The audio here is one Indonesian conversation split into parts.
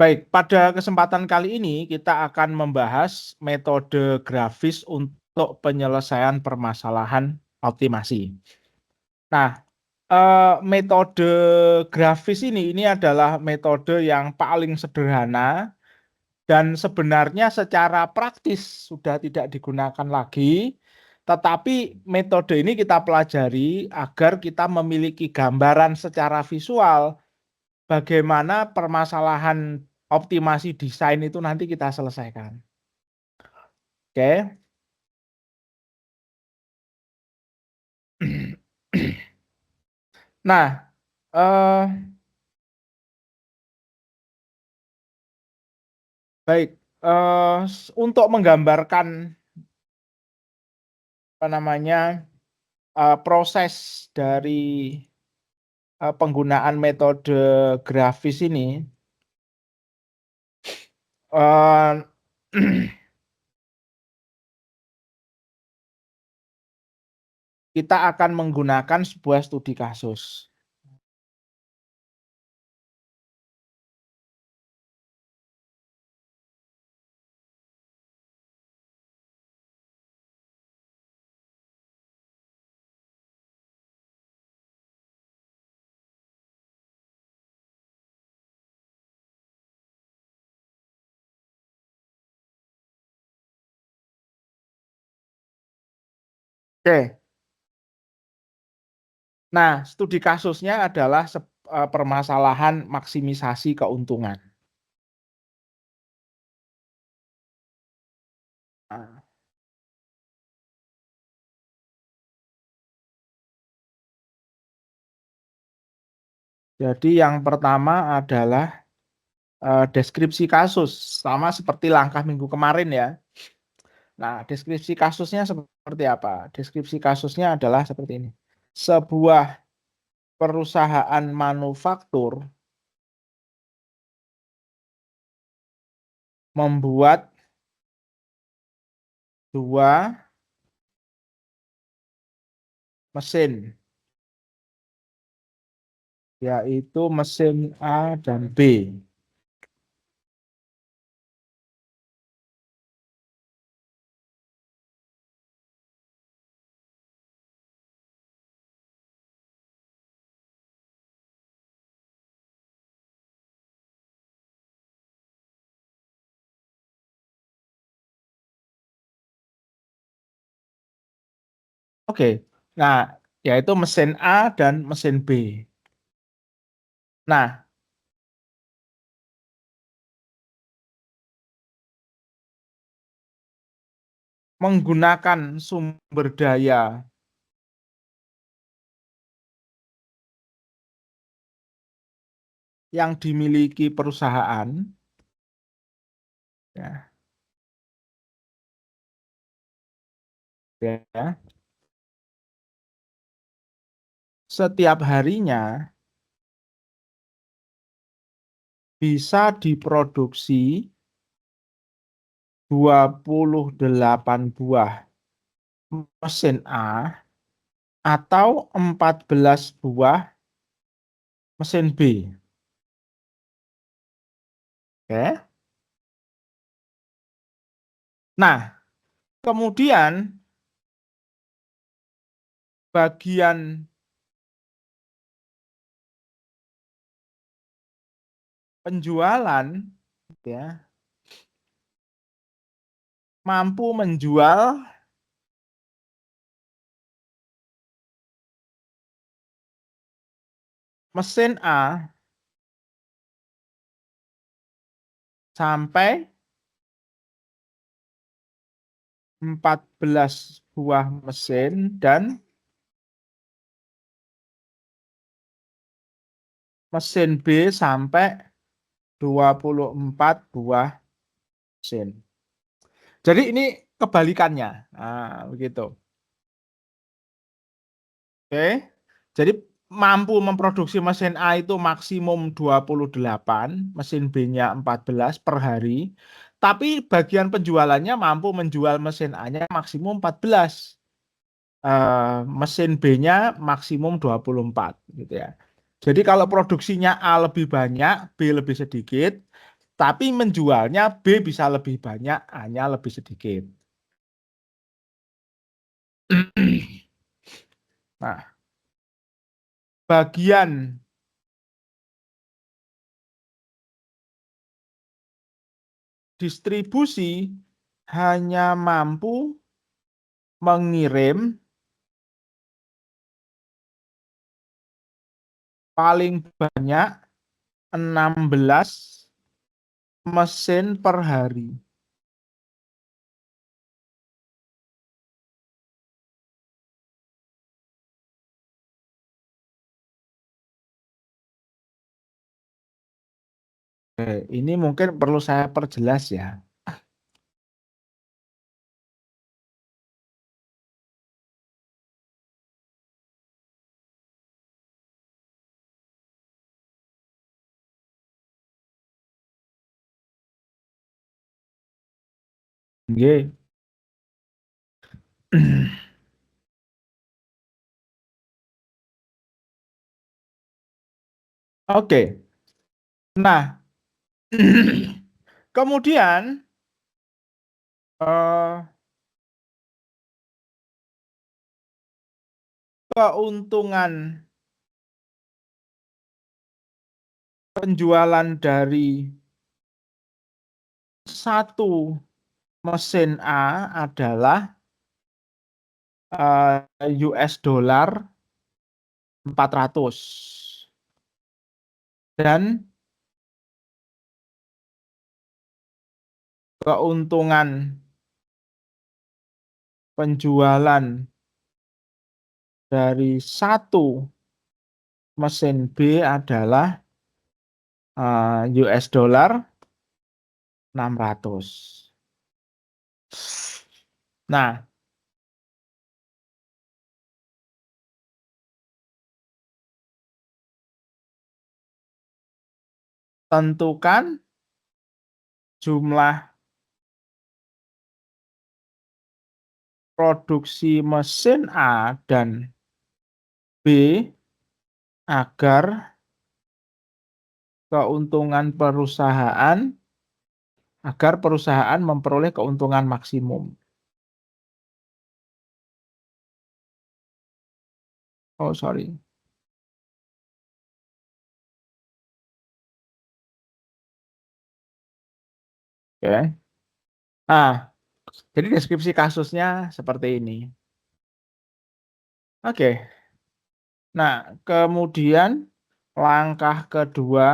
Baik, pada kesempatan kali ini kita akan membahas metode grafis untuk penyelesaian permasalahan optimasi. Nah, metode grafis ini adalah metode yang paling sederhana dan sebenarnya secara praktis sudah tidak digunakan lagi, tetapi metode ini kita pelajari agar kita memiliki gambaran secara visual bagaimana permasalahan optimasi desain itu nanti kita selesaikan. Oke. Nah, eee, baik, untuk menggambarkan, apa namanya, proses dari, penggunaan metode grafis ini, eee, kita akan menggunakan sebuah studi kasus. Oke. Nah, studi kasusnya adalah permasalahan maksimisasi keuntungan. Nah, jadi yang pertama adalah deskripsi kasus, sama seperti langkah minggu kemarin ya. Nah, deskripsi kasusnya seperti apa? Deskripsi kasusnya adalah seperti ini. Sebuah perusahaan manufaktur membuat 2 mesin, yaitu mesin A dan B. Oke. Nah, yaitu mesin A dan mesin B. Nah, menggunakan sumber daya yang dimiliki perusahaan, ya, ya, setiap harinya bisa diproduksi 28 buah mesin A atau 14 buah mesin B. Oke. Nah, kemudian bagian penjualan ya mampu menjual mesin A sampai 14 buah mesin dan mesin B sampai 24 buah mesin. Jadi ini kebalikannya. Nah, begitu. Oke. Jadi mampu memproduksi mesin A itu maksimum 28, mesin B-nya 14 per hari. Tapi bagian penjualannya mampu menjual mesin A-nya maksimum 14. Mesin B-nya maksimum 24 gitu ya. Jadi kalau produksinya A lebih banyak, B lebih sedikit, Tapi menjualnya B bisa lebih banyak, A-nya lebih sedikit. Nah, bagian distribusi hanya mampu mengirim paling banyak 16 mesin per hari. Ini mungkin perlu saya perjelas ya. Nggih. Oke. Nah, kemudian eh, keuntungan penjualan dari satu mesin A adalah US dollar 400 dan keuntungan penjualan dari satu mesin B adalah US dollar 600. Nah, tentukan jumlah produksi mesin A dan B agar keuntungan perusahaan agar perusahaan memperoleh keuntungan maksimum. Oh, sorry. Oke. Nah, jadi deskripsi kasusnya seperti ini. Oke. Nah, kemudian langkah kedua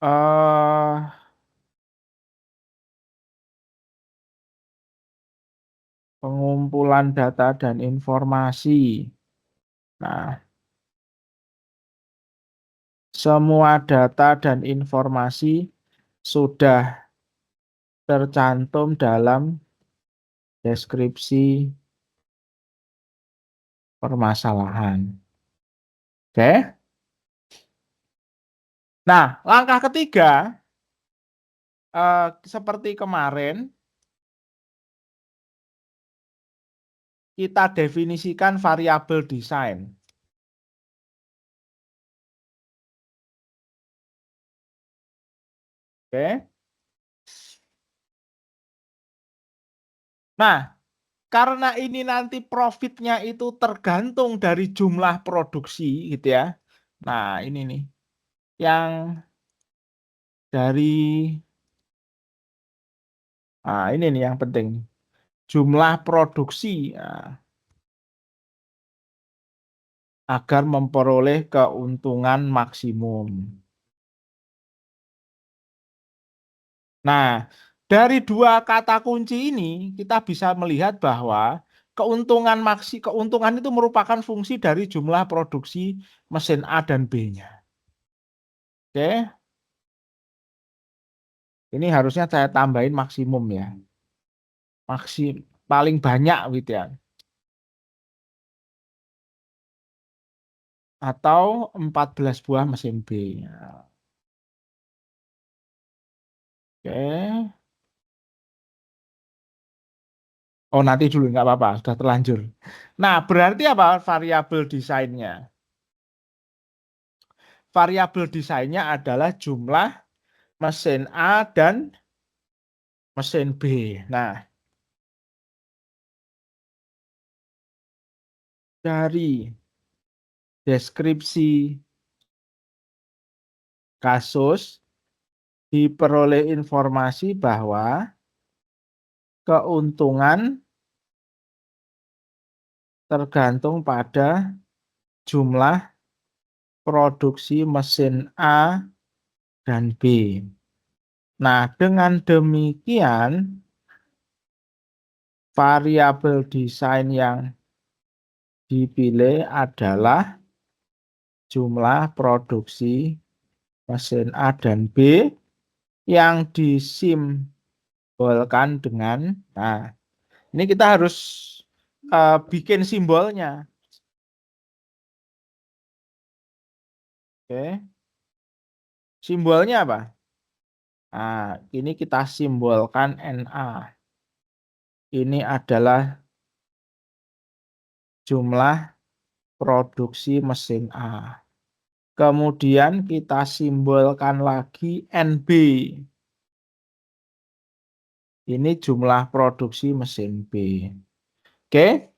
eh pengumpulan data dan informasi. Nah, semua data dan informasi sudah tercantum dalam deskripsi permasalahan. Oke. Nah, langkah ketiga seperti kemarin kita definisikan variabel desain. Oke. Nah, karena ini nanti profitnya itu tergantung dari jumlah produksi gitu ya. Nah, ini nih yang dari ini nih yang penting. Jumlah produksi agar memperoleh keuntungan maksimum. Nah, dari dua kata kunci ini kita bisa melihat bahwa keuntungan itu merupakan fungsi dari jumlah produksi mesin A dan B-nya. Oke, ini harusnya saya tambahin maksimum ya. Paling banyak gitu ya. Atau 14 buah mesin B. Oke. Oh, nanti dulu nggak apa-apa, sudah terlanjur. Nah, berarti apa variabel desainnya? variabel desainnya adalah jumlah mesin A dan mesin B. Nah, dari deskripsi kasus diperoleh informasi bahwa keuntungan tergantung pada jumlah produksi mesin A dan B. Nah, dengan demikian variabel desain yang dipilih adalah jumlah produksi mesin A dan B yang disimbolkan dengan, nah ini kita harus bikin simbolnya. Oke, simbolnya apa? Nah, ini kita simbolkan NA. Ini adalah jumlah produksi mesin A. Kemudian kita simbolkan lagi NB. Ini jumlah produksi mesin B. Oke.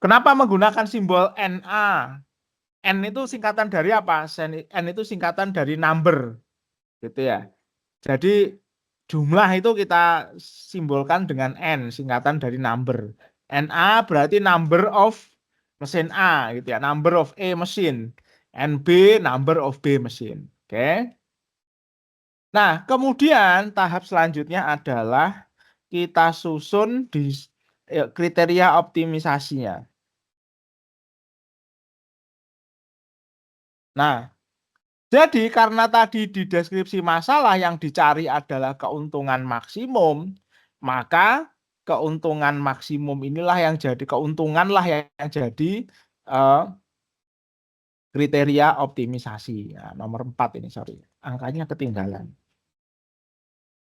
Kenapa menggunakan simbol NA? N itu singkatan dari apa? N itu singkatan dari number. Gitu ya. Jadi jumlah itu kita simbolkan dengan N, singkatan dari number. NA berarti number of mesin A gitu ya, number of A mesin. NB number of B mesin. Oke. Nah, kemudian tahap selanjutnya adalah kita susun di kriteria optimisasinya. Nah, jadi karena tadi di deskripsi masalah yang dicari adalah keuntungan maksimum, maka keuntungan maksimum inilah yang jadi yang jadi eh, kriteria optimisasi. Nah, nomor 4 ini, sorry, angkanya ketinggalan.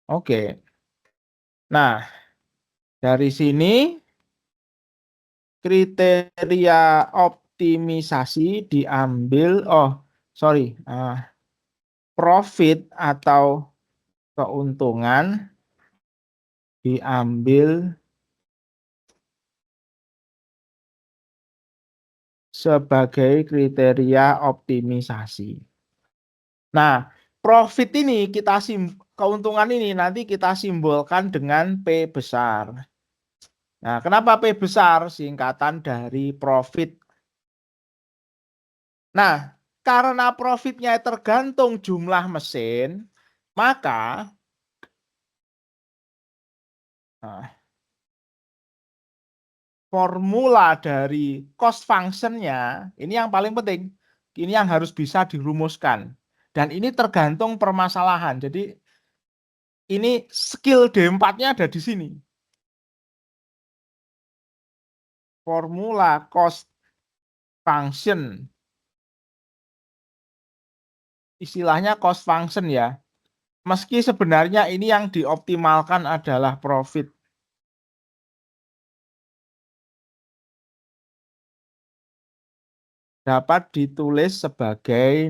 Oke. Nah, dari sini kriteria optimisasi diambil, sorry, profit atau keuntungan diambil sebagai kriteria optimisasi. Nah, profit ini keuntungan ini nanti kita simbolkan dengan P besar. Nah, kenapa P besar? Singkatan dari profit. Nah, karena profitnya tergantung jumlah mesin, maka formula dari cost functionnya ini yang paling penting. Ini yang harus bisa dirumuskan. Dan ini tergantung permasalahan. Jadi ini skill D4-nya ada di sini. Formula cost function. Istilahnya cost function ya. Meski sebenarnya ini yang dioptimalkan adalah profit. Dapat ditulis sebagai,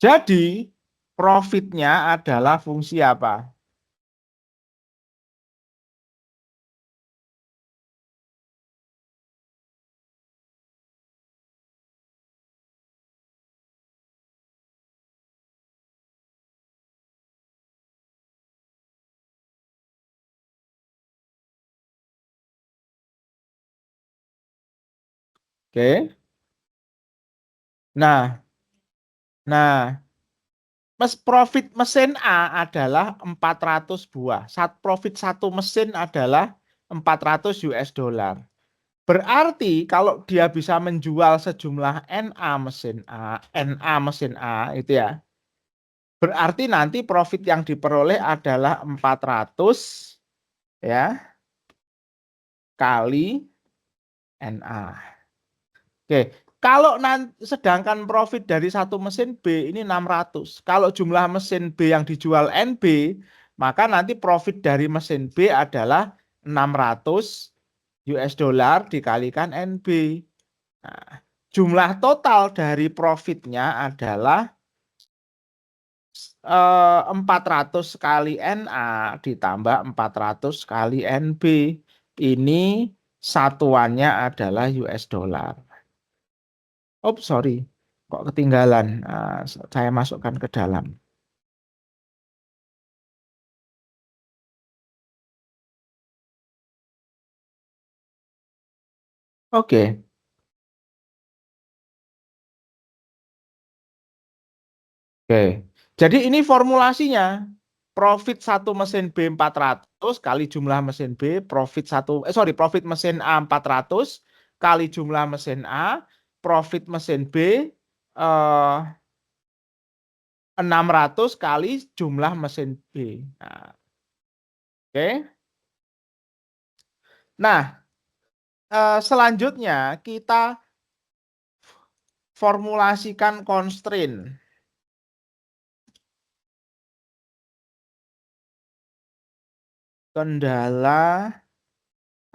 jadi profitnya adalah fungsi apa? Oke. Nah, profit mesin A adalah 400 buah. Profit satu mesin adalah 400 US dollar. Berarti kalau dia bisa menjual sejumlah NA mesin A itu ya. Berarti nanti profit yang diperoleh adalah 400 ya kali NA. Oke, kalau sedangkan profit dari satu mesin B ini 600. Kalau jumlah mesin B yang dijual NB, maka nanti profit dari mesin B adalah 600 US dollar dikalikan NB. Nah, jumlah total dari profitnya adalah 400 kali NA ditambah 400 kali NB. Ini satuannya adalah US dollar. Oh, sorry. Kok ketinggalan? Saya masukkan ke dalam. Oke. Oke. Jadi ini formulasinya. Profit satu mesin B 400 kali jumlah mesin B, profit mesin A 400 kali jumlah mesin A, profit mesin B 600 kali jumlah mesin B. Nah, oke. Nah, selanjutnya kita formulasikan constraint. Kendala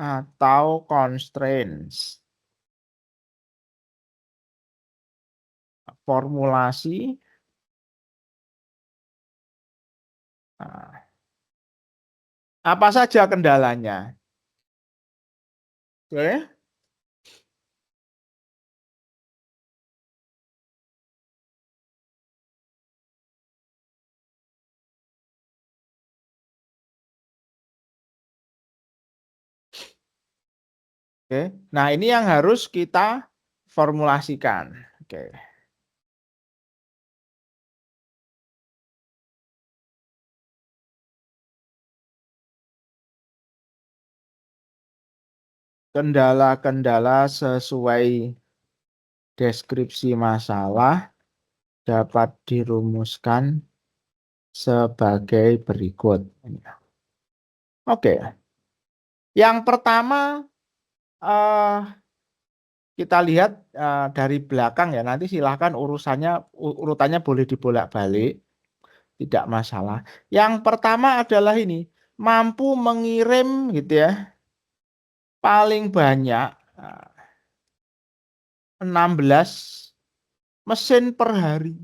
atau constraints. Formulasi. Nah, apa saja kendalanya? Oke. Oke. Nah, ini yang harus kita formulasikan. Oke. Kendala-kendala sesuai deskripsi masalah dapat dirumuskan sebagai berikut. Oke. Yang pertama eh, kita lihat dari belakang ya. Nanti silahkan urutannya boleh dibolak-balik, tidak masalah. Yang pertama adalah ini, mampu mengirim gitu ya, paling banyak 16 mesin per hari.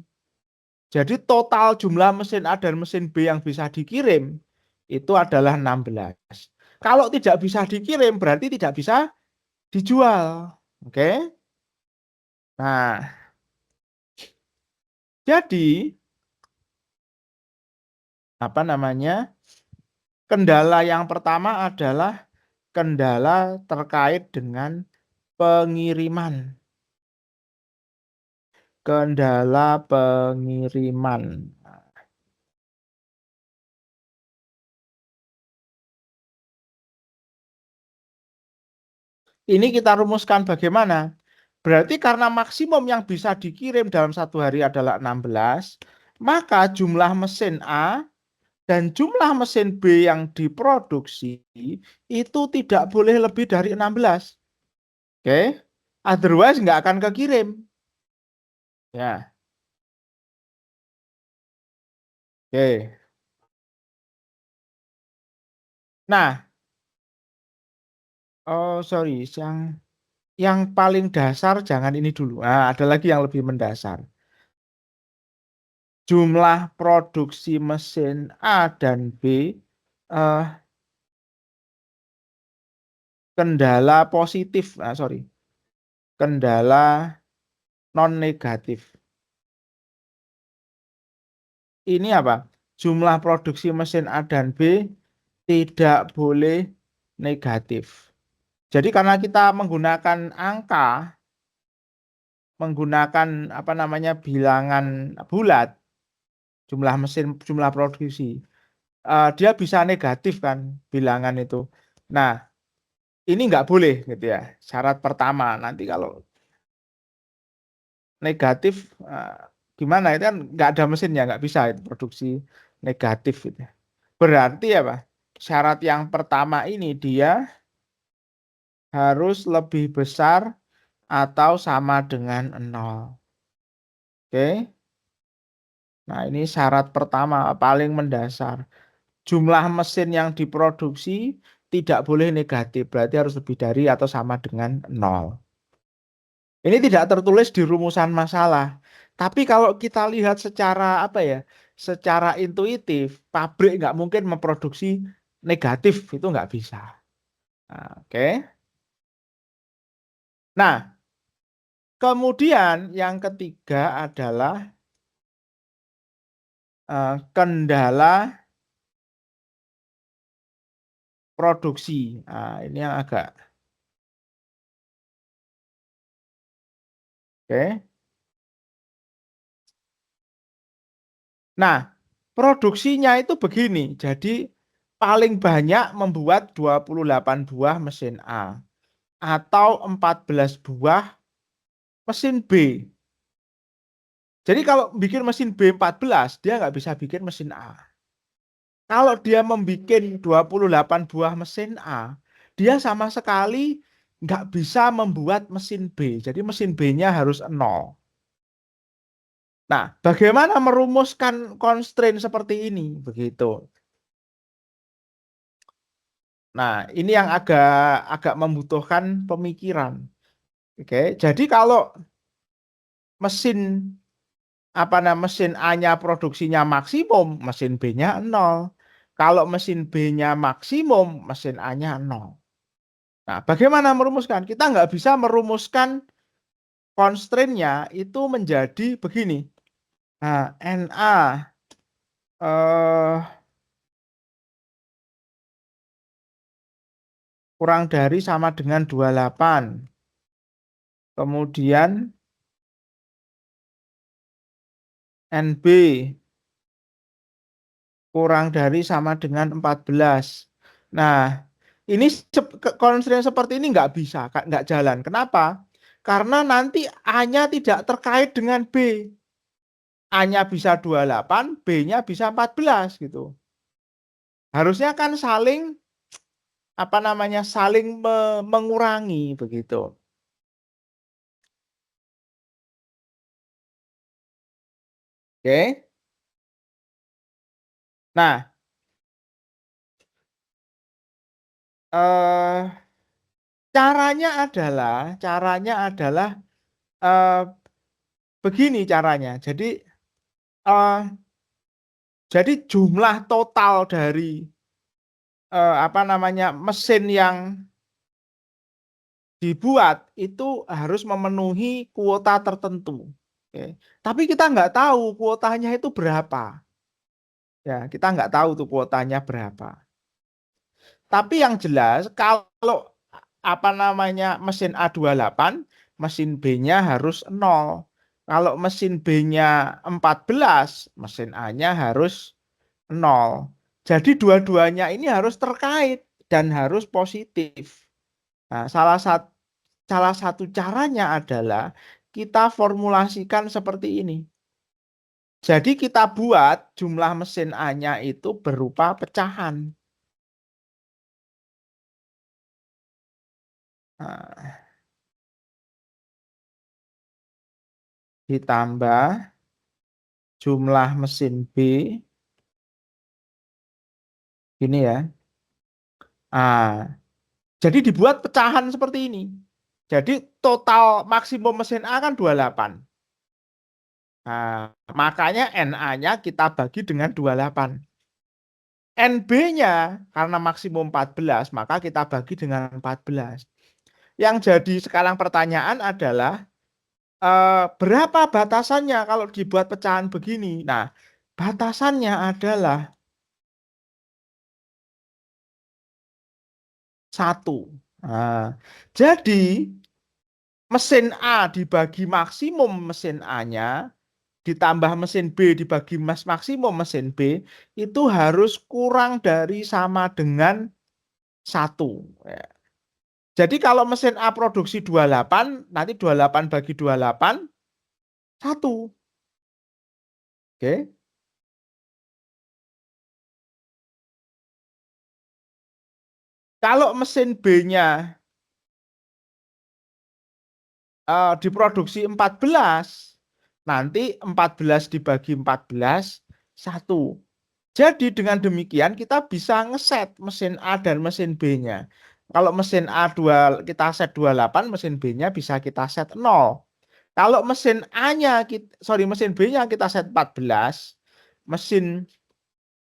Jadi total jumlah mesin A dan mesin B yang bisa dikirim itu adalah 16. Kalau tidak bisa dikirim berarti tidak bisa dijual. Oke. Nah, jadi apa namanya? Kendala yang pertama adalah kendala terkait dengan pengiriman. Kendala pengiriman. Ini kita rumuskan bagaimana? Berarti karena maksimum yang bisa dikirim dalam satu hari adalah 16, maka jumlah mesin A dan jumlah mesin B yang diproduksi itu tidak boleh lebih dari 16. Oke? Otherwise nggak akan kekirim. Ya, oke. Nah, oh sorry, yang paling dasar jangan ini dulu. Nah, ada lagi yang lebih mendasar. Jumlah produksi mesin A dan B eh, kendala positif, sorry, kendala non negatif. Ini apa? Jumlah produksi mesin A dan B tidak boleh negatif. Jadi karena kita menggunakan angka, menggunakan apa namanya bilangan bulat, jumlah mesin, jumlah produksi, dia bisa negatif kan bilangan itu. Nah, ini nggak boleh gitu ya. Syarat pertama nanti kalau negatif gimana itu kan nggak ada mesinnya, nggak bisa itu produksi negatif gitu. Berarti apa? Syarat yang pertama ini dia harus lebih besar atau sama dengan 0. Oke. Nah, ini syarat pertama paling mendasar. Jumlah mesin yang diproduksi tidak boleh negatif, berarti harus lebih dari atau sama dengan 0. Ini tidak tertulis di rumusan masalah. Tapi kalau kita lihat secara apa ya, secara intuitif, pabrik nggak mungkin memproduksi negatif, itu nggak bisa. Nah, oke. Nah, kemudian yang ketiga adalah kendala produksi. Nah, ini yang agak oke. Nah, produksinya itu begini. Jadi paling banyak membuat 28 buah mesin A atau 14 buah mesin B. Jadi kalau bikin mesin B14, dia nggak bisa bikin mesin A. Kalau dia membuat 28 buah mesin A, dia sama sekali nggak bisa membuat mesin B. Jadi mesin B-nya harus 0. Nah, bagaimana merumuskan constraint seperti ini? Begitu. Nah, ini yang agak membutuhkan pemikiran. Oke, jadi kalau mesin mesin A-nya produksinya maksimum, mesin B-nya 0. Kalau mesin B-nya maksimum, mesin A-nya 0. Nah, bagaimana merumuskan? Kita nggak bisa merumuskan constraint-nya itu menjadi begini. Nah, NA kurang dari sama dengan 28. Kemudian NB kurang dari sama dengan 14. Nah, ini constraint seperti ini nggak bisa, nggak jalan. Kenapa? Karena nanti A-nya tidak terkait dengan B. A-nya bisa 28, B-nya bisa 14 gitu. Harusnya kan saling saling mengurangi begitu. Oke. Nah, eh, caranya adalah eh, begini caranya. Eh, jadi jumlah total dari mesin yang dibuat itu harus memenuhi kuota tertentu. Oke. Tapi kita nggak tahu kuotanya itu berapa. Ya, kita nggak tahu tuh kuotanya berapa. Tapi yang jelas kalau mesin A28, mesin B-nya harus 0. Kalau mesin B-nya 14, mesin A-nya harus 0. Jadi dua-duanya ini harus terkait dan harus positif. Nah, salah satu caranya adalah kita formulasikan seperti ini. Jadi kita buat jumlah mesin A-nya itu berupa pecahan. Nah, ditambah jumlah mesin B ini ya. Ah, jadi dibuat pecahan seperti ini. Jadi total maksimum mesin A kan 28. Nah, makanya NA-nya kita bagi dengan 28. NB-nya karena maksimum 14, maka kita bagi dengan 14. Yang jadi sekarang pertanyaan adalah berapa batasannya kalau dibuat pecahan begini? Nah, batasannya adalah 1. Nah, jadi mesin A dibagi maksimum mesin A-nya, ditambah mesin B dibagi maksimum mesin B, itu harus kurang dari sama dengan 1. Ya. Jadi kalau mesin A produksi 28, nanti 28 bagi 28, 1. Oke. Kalau mesin B-nya diproduksi 14, nanti 14 dibagi 14, 1. Jadi dengan demikian kita bisa ngeset mesin A dan mesin B-nya. Kalau mesin A kita set 28, mesin B-nya bisa kita set 0. Kalau mesin mesin B-nya kita set 14, mesin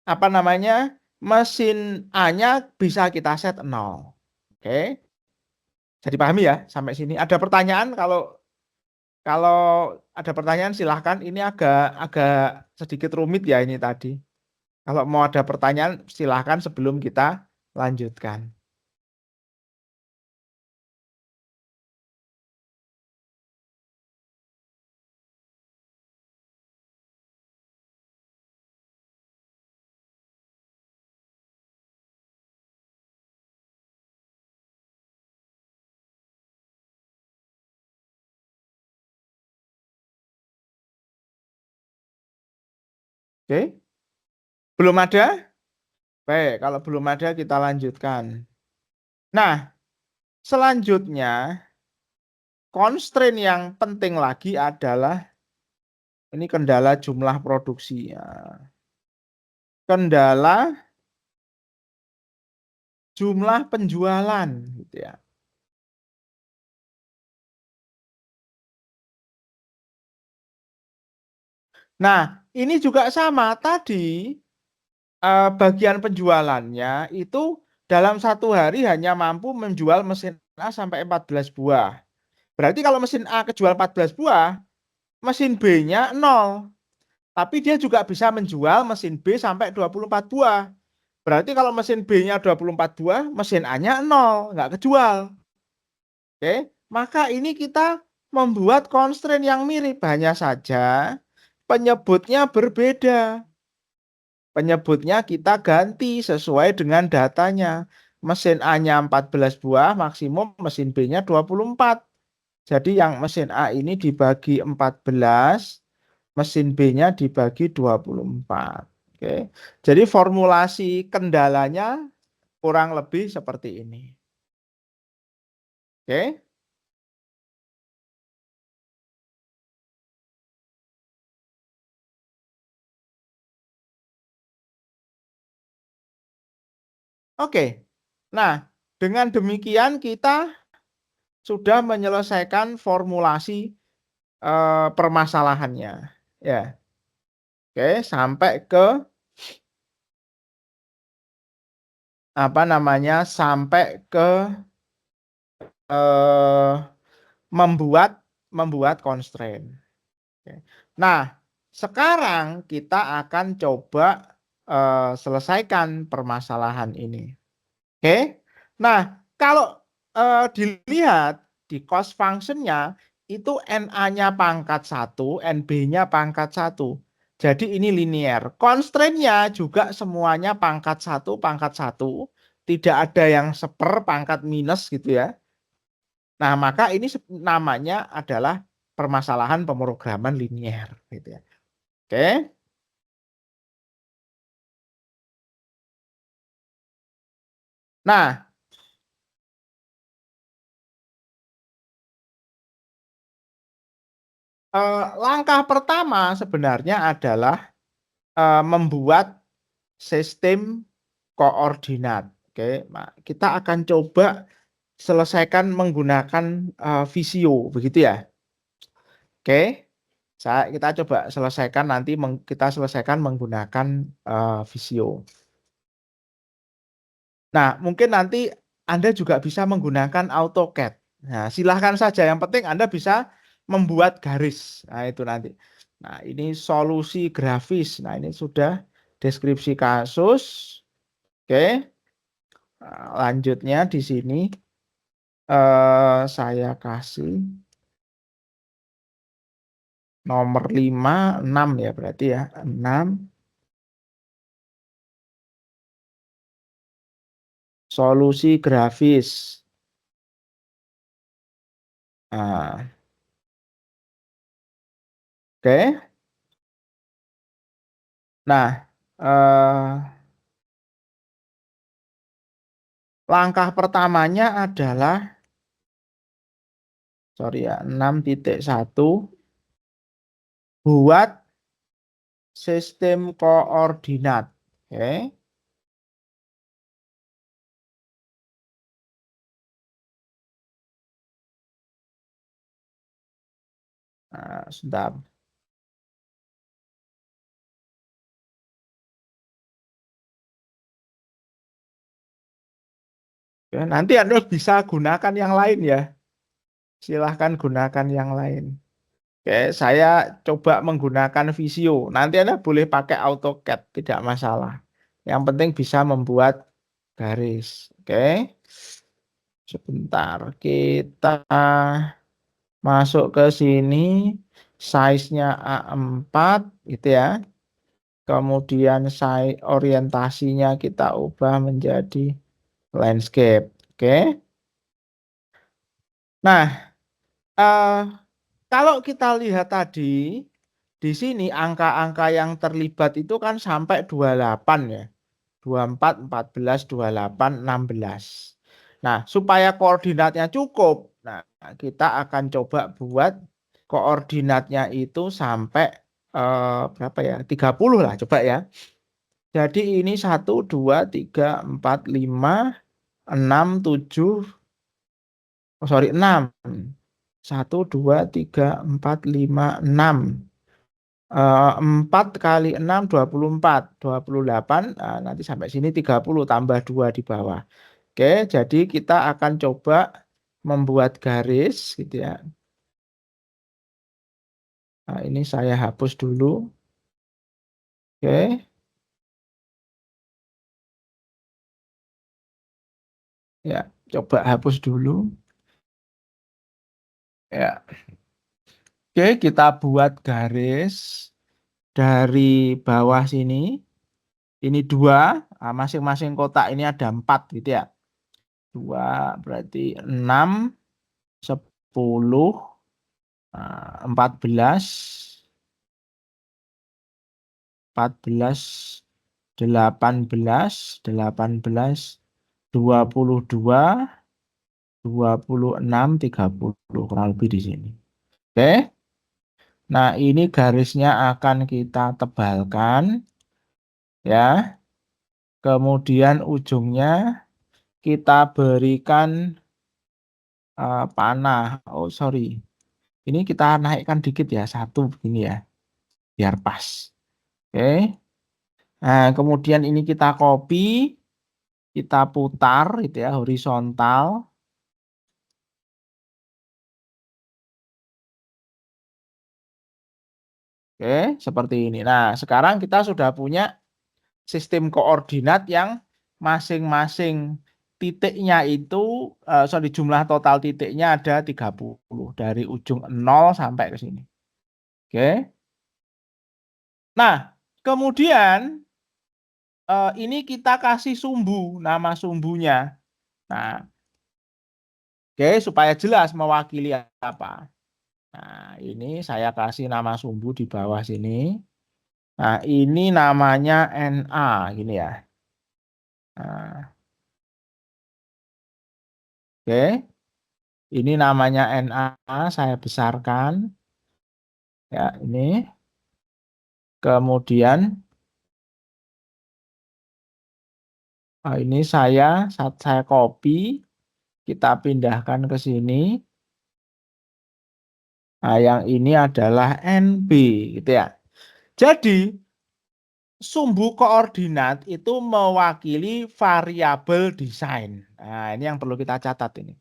apa namanya? Mesin A-nya bisa kita set 0. Oke. Jadi pahami ya sampai sini. Ada pertanyaan? Kalau ada pertanyaan silahkan. Ini agak agak sedikit rumit ya ini tadi. Kalau mau ada pertanyaan silahkan sebelum kita lanjutkan. Oke? Belum ada? Baik, kalau belum ada kita lanjutkan. Nah, selanjutnya constraint yang penting lagi adalah ini kendala jumlah produksi ya. Kendala jumlah penjualan gitu ya. Nah, ini juga sama tadi bagian penjualannya itu dalam satu hari hanya mampu menjual mesin A sampai 14 buah. Berarti kalau mesin A kejual 14 buah, mesin B-nya 0. Tapi dia juga bisa menjual mesin B sampai 24 buah. Berarti kalau mesin B-nya 24 buah, mesin A-nya 0, nggak kejual. Oke, maka ini kita membuat constraint yang mirip, hanya saja penyebutnya berbeda. Penyebutnya kita ganti sesuai dengan datanya. Mesin A-nya 14 buah, maksimum mesin B-nya 24. Jadi yang mesin A ini dibagi 14, mesin B-nya dibagi 24. Oke. Jadi formulasi kendalanya kurang lebih seperti ini. Oke. Oke. Nah, dengan demikian kita sudah menyelesaikan formulasi permasalahannya. Ya. Oke, sampai ke apa namanya? Sampai ke eh, membuat constraint. Oke. Nah, sekarang kita akan coba selesaikan permasalahan ini. Oke. Nah, kalau dilihat di cost function-nya itu NA-nya pangkat 1, NB-nya pangkat 1. Jadi ini linear. Constraint-nya juga semuanya pangkat 1, pangkat 1. Tidak ada yang seper pangkat minus gitu ya. Nah, maka ini namanya adalah permasalahan pemrograman linear gitu ya. Oke. Nah, langkah pertama sebenarnya adalah membuat sistem koordinat. Oke, nah, kita akan coba selesaikan menggunakan Visio, begitu ya. Oke, kita coba selesaikan nanti kita selesaikan menggunakan Visio. Nah, mungkin nanti Anda juga bisa menggunakan AutoCAD. Nah, silahkan saja. Yang penting Anda bisa membuat garis. Nah, itu nanti. Nah, ini solusi grafis. Nah, ini sudah deskripsi kasus. Oke. Nah, lanjutnya di sini saya kasih nomor 5, 6 ya berarti ya. 6 solusi grafis. Nah, oke. Nah, langkah pertamanya adalah sorry ya, 6.1 buat sistem koordinat. Oke. Nah, sebentar. Oke, nanti Anda bisa gunakan yang lain ya. Silahkan gunakan yang lain. Oke, saya coba menggunakan Visio. Nanti Anda boleh pakai AutoCAD, tidak masalah. Yang penting bisa membuat garis. Oke, sebentar. Kita masuk ke sini. Size-nya A4 gitu ya. Kemudian size orientasinya kita ubah menjadi landscape. Oke. Nah, eh, kalau kita lihat tadi, di sini angka-angka yang terlibat itu kan sampai 28 ya. 24, 14, 28, 16. Nah, supaya koordinatnya cukup, nah kita akan coba buat koordinatnya itu sampai berapa ya? 30 lah coba ya. Jadi ini 1, 2, 3, 4, 5, 6, 7, oh sorry 6. 1, 2, 3, 4, 5, 6. 4 kali 6, 24, 28. Nah, nanti sampai sini 30 tambah 2 di bawah. Oke, jadi kita akan coba membuat garis gitu ya. Nah, ini saya hapus dulu. Oke, ya, coba hapus dulu. Ya, oke, kita buat garis dari bawah sini. Ini 2, masing-masing kotak ini ada 4 gitu ya. 2 berarti 6, 10, 14, 14, 18, 18, 22, 26, 30 kurang lebih di sini. Oke. Nah, ini garisnya akan kita tebalkan ya. Kemudian ujungnya kita berikan panah. Oh, sorry. Ini kita naikkan dikit ya, 1 begini ya, biar pas. Oke. Nah, kemudian ini kita copy, kita putar gitu ya, horizontal. Oke, seperti ini. Nah, sekarang kita sudah punya sistem koordinat yang masing-masing titiknya itu, sorry, jumlah total titiknya ada 30 dari ujung 0 sampai ke sini. Oke. Nah, kemudian ini kita kasih sumbu, nama sumbunya. Nah, oke, supaya jelas mewakili apa. Nah, ini saya kasih nama sumbu di bawah sini. Nah, ini namanya NA gini ya. Nah, oke. Ini namanya NA, saya besarkan. Ya, ini. Kemudian ini saya copy, kita pindahkan ke sini. Nah, yang ini adalah NB gitu ya. Jadi, sumbu koordinat itu mewakili variabel desain. Nah, ini yang perlu kita catat ini.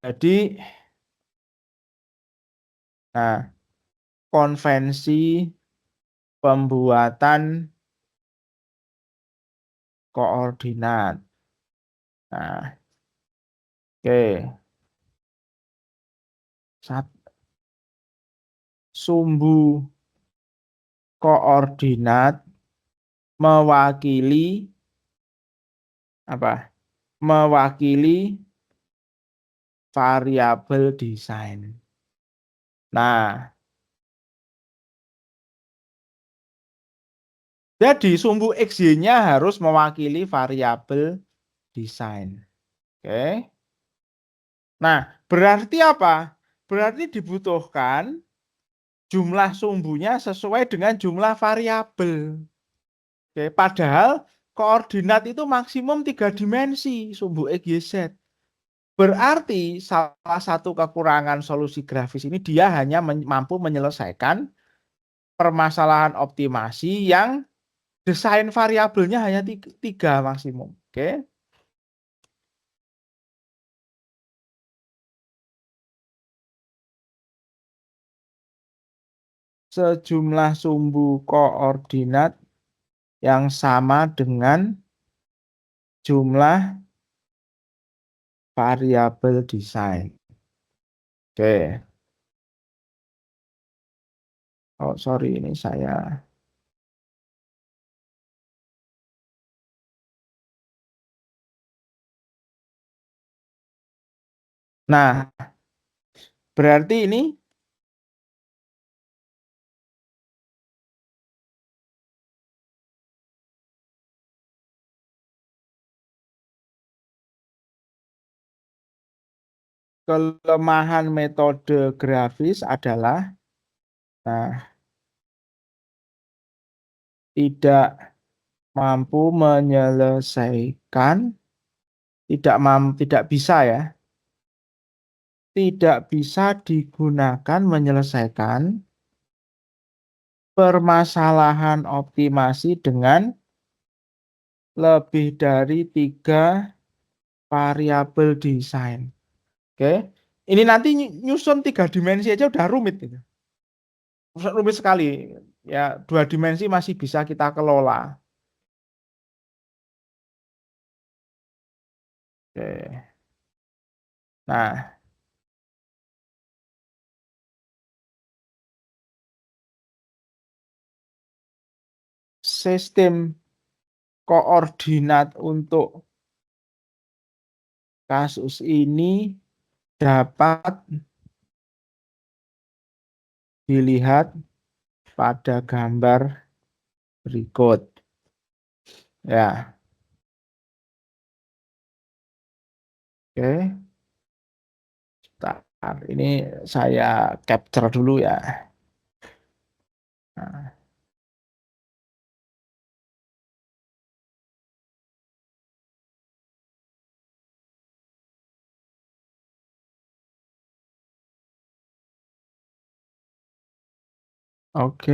Jadi, nah, konvensi pembuatan koordinat. Nah, oke. Sumbu koordinat mewakili apa? Mewakili variabel desain. Nah, jadi sumbu XY-nya harus mewakili variabel desain. Oke. Nah, berarti apa? Berarti dibutuhkan jumlah sumbunya sesuai dengan jumlah variabel. Oke, padahal koordinat itu maksimum 3 dimensi sumbu X, Y, Z. Berarti salah satu kekurangan solusi grafis ini dia hanya mampu menyelesaikan permasalahan optimasi yang desain variabelnya hanya tiga maksimum. Oke. Sejumlah sumbu koordinat yang sama dengan jumlah variabel desain. Oke. Oh, sorry ini saya. Nah, berarti ini kelemahan metode grafis adalah nah, tidak mampu menyelesaikan, tidak bisa ya, tidak bisa digunakan menyelesaikan permasalahan optimasi dengan lebih dari 3 variabel desain. Oke, ini nanti nyusun 3 dimensi aja udah rumit gitu. Rumit sekali. Ya, 2 dimensi masih bisa kita kelola. Oke. Nah, sistem koordinat untuk kasus ini dapat dilihat pada gambar berikut. Ya, oke. Bentar, ini saya capture dulu ya. Nah, oke.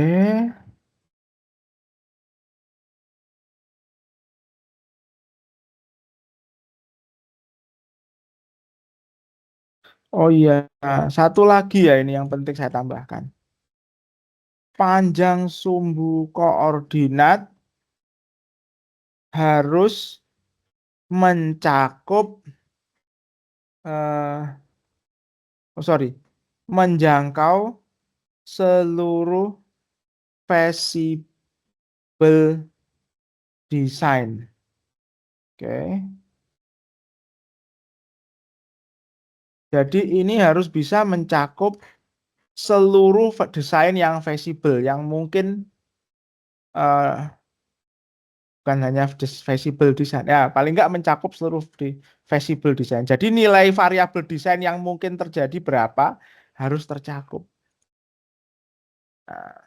Oh iya, satu lagi ya ini yang penting saya tambahkan. Panjang sumbu koordinat harus mencakup oh sorry, menjangkau seluruh visible design. Oke. Jadi ini harus bisa mencakup seluruh desain yang visible, yang mungkin uh, bukan hanya visible design. Ya, paling nggak mencakup seluruh visible design. Jadi nilai variabel desain yang mungkin terjadi berapa harus tercakup. Nah,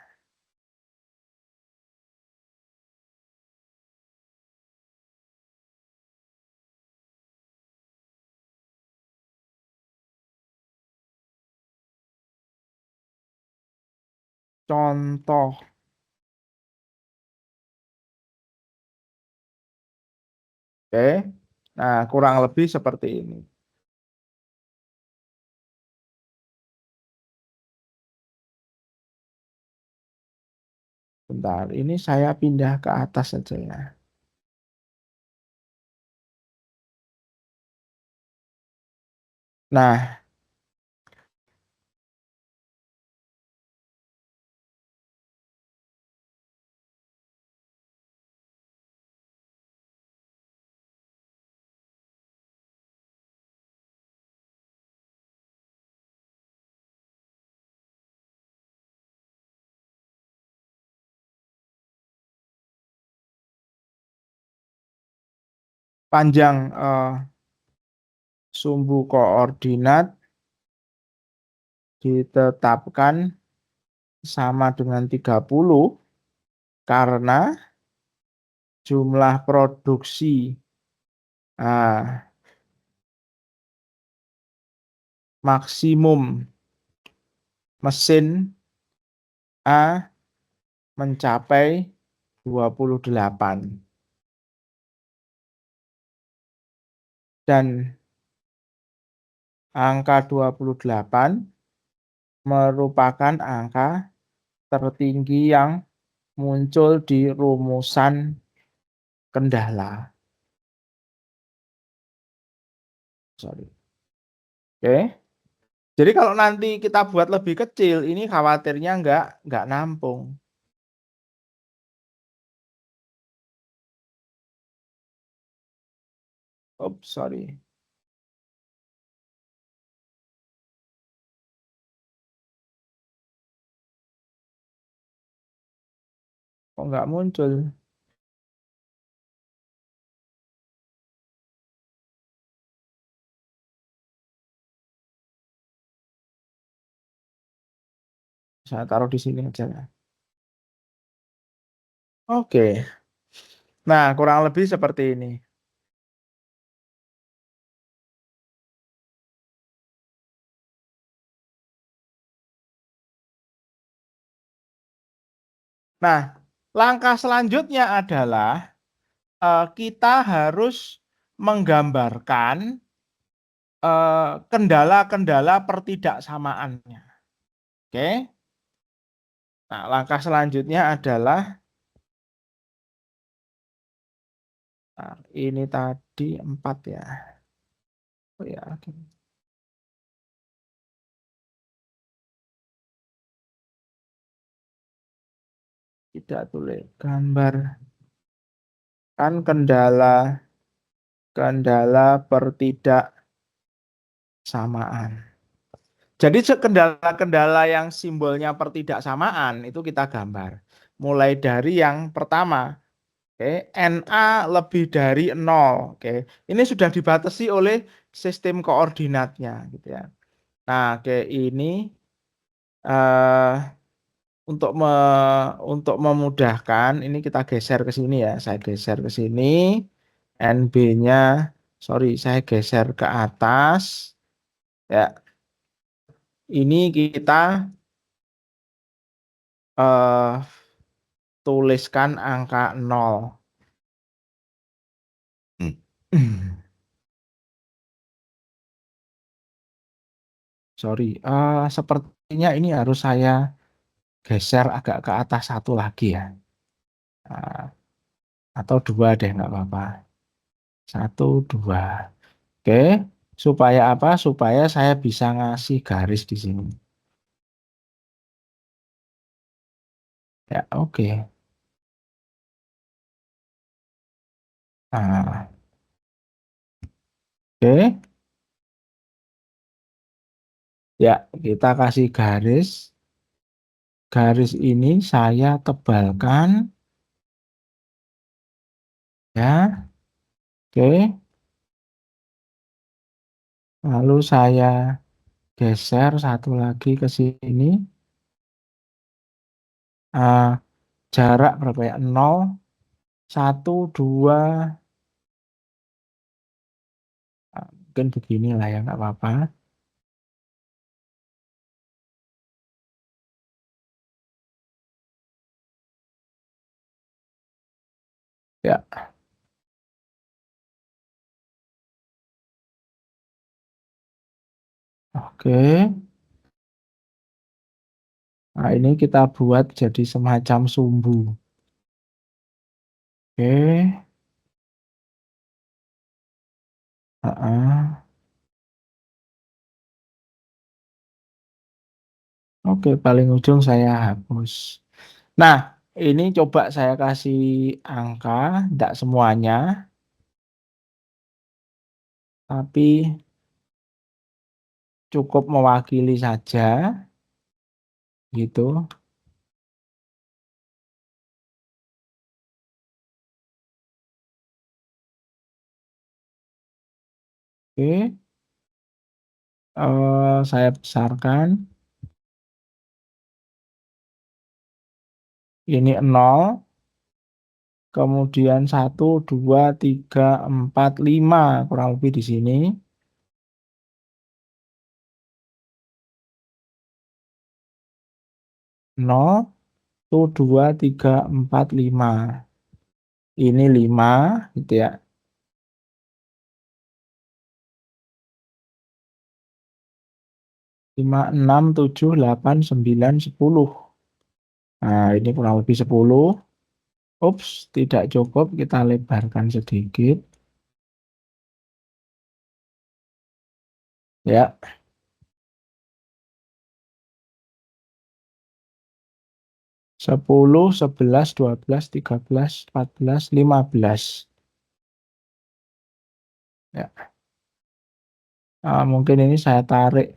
contoh, oke. Nah, kurang lebih seperti ini. Bentar, ini saya pindah ke atas saja ya. Nah, panjang sumbu koordinat ditetapkan sama dengan 30 karena jumlah produksi ah, maksimum mesin A mencapai 28 dan angka 28 merupakan angka tertinggi yang muncul di rumusan kendala. Sorry. Oke. Jadi kalau nanti kita buat lebih kecil, ini khawatirnya nggak nampung. Oops, sorry. Kok nggak muncul? Saya taruh di sini aja lah. Oke. Nah, kurang lebih seperti ini. Nah, langkah selanjutnya adalah kita harus menggambarkan kendala-kendala pertidaksamaannya. Oke. Nah, langkah selanjutnya adalah nah, ini tadi 4 ya. Oh ya, oke. Tidak tulis gambar kan kendala kendala pertidaksamaan. Jadi kendala-kendala yang simbolnya pertidaksamaan itu kita gambar. Mulai dari yang pertama, oke, NA lebih dari 0, oke. Ini sudah dibatasi oleh sistem koordinatnya gitu ya. Nah, oke ini eh untuk untuk memudahkan ini kita geser ke sini ya. Saya geser ke sini. NB-nya sorry, saya geser ke atas. Ya, ini kita eh tuliskan angka 0. Sorry, sepertinya ini harus saya geser agak ke atas satu lagi ya. Ah, atau dua deh, nggak apa-apa. Satu, dua. Oke, supaya apa? Supaya saya bisa ngasih garis di sini. Ya, oke. Nah, oke. Ya, kita kasih garis. Garis ini saya tebalkan. Ya, oke. Lalu saya geser satu lagi ke sini. Ah, jarak berapa ya? 0, 1, 2. Mungkin beginilah ya, nggak apa-apa. Ya, oke. Nah, ini kita buat jadi semacam sumbu. Oke. Heeh. Oke, paling ujung saya hapus. Nah, ini coba saya kasih angka, tidak semuanya, tapi cukup mewakili saja, gitu. Oke, saya besarkan. ini 0, kemudian 1, 2, 3, 4, 5 kurang lebih di sini. 0, 1, 2, 3, 4, 5. Ini 5 gitu ya. 5, 6, 7, 8, 9, 10. Nah, ini kurang lebih 10. Ups, tidak cukup. Kita lebarkan sedikit. Ya, 10, 11, 12, 13, 14, 15. Ya, mungkin ini saya tarik.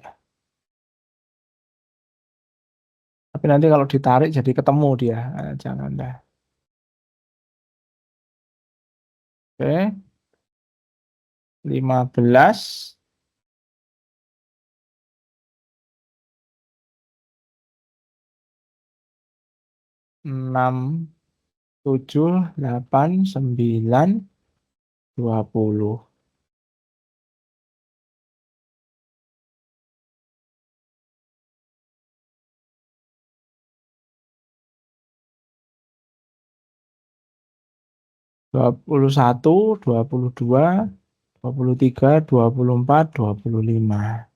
Tapi nanti kalau ditarik jadi ketemu dia. Jangan dah. Oke, 15, 6, 7, 8, 9, 20. 21, 22, 23, 24, 25.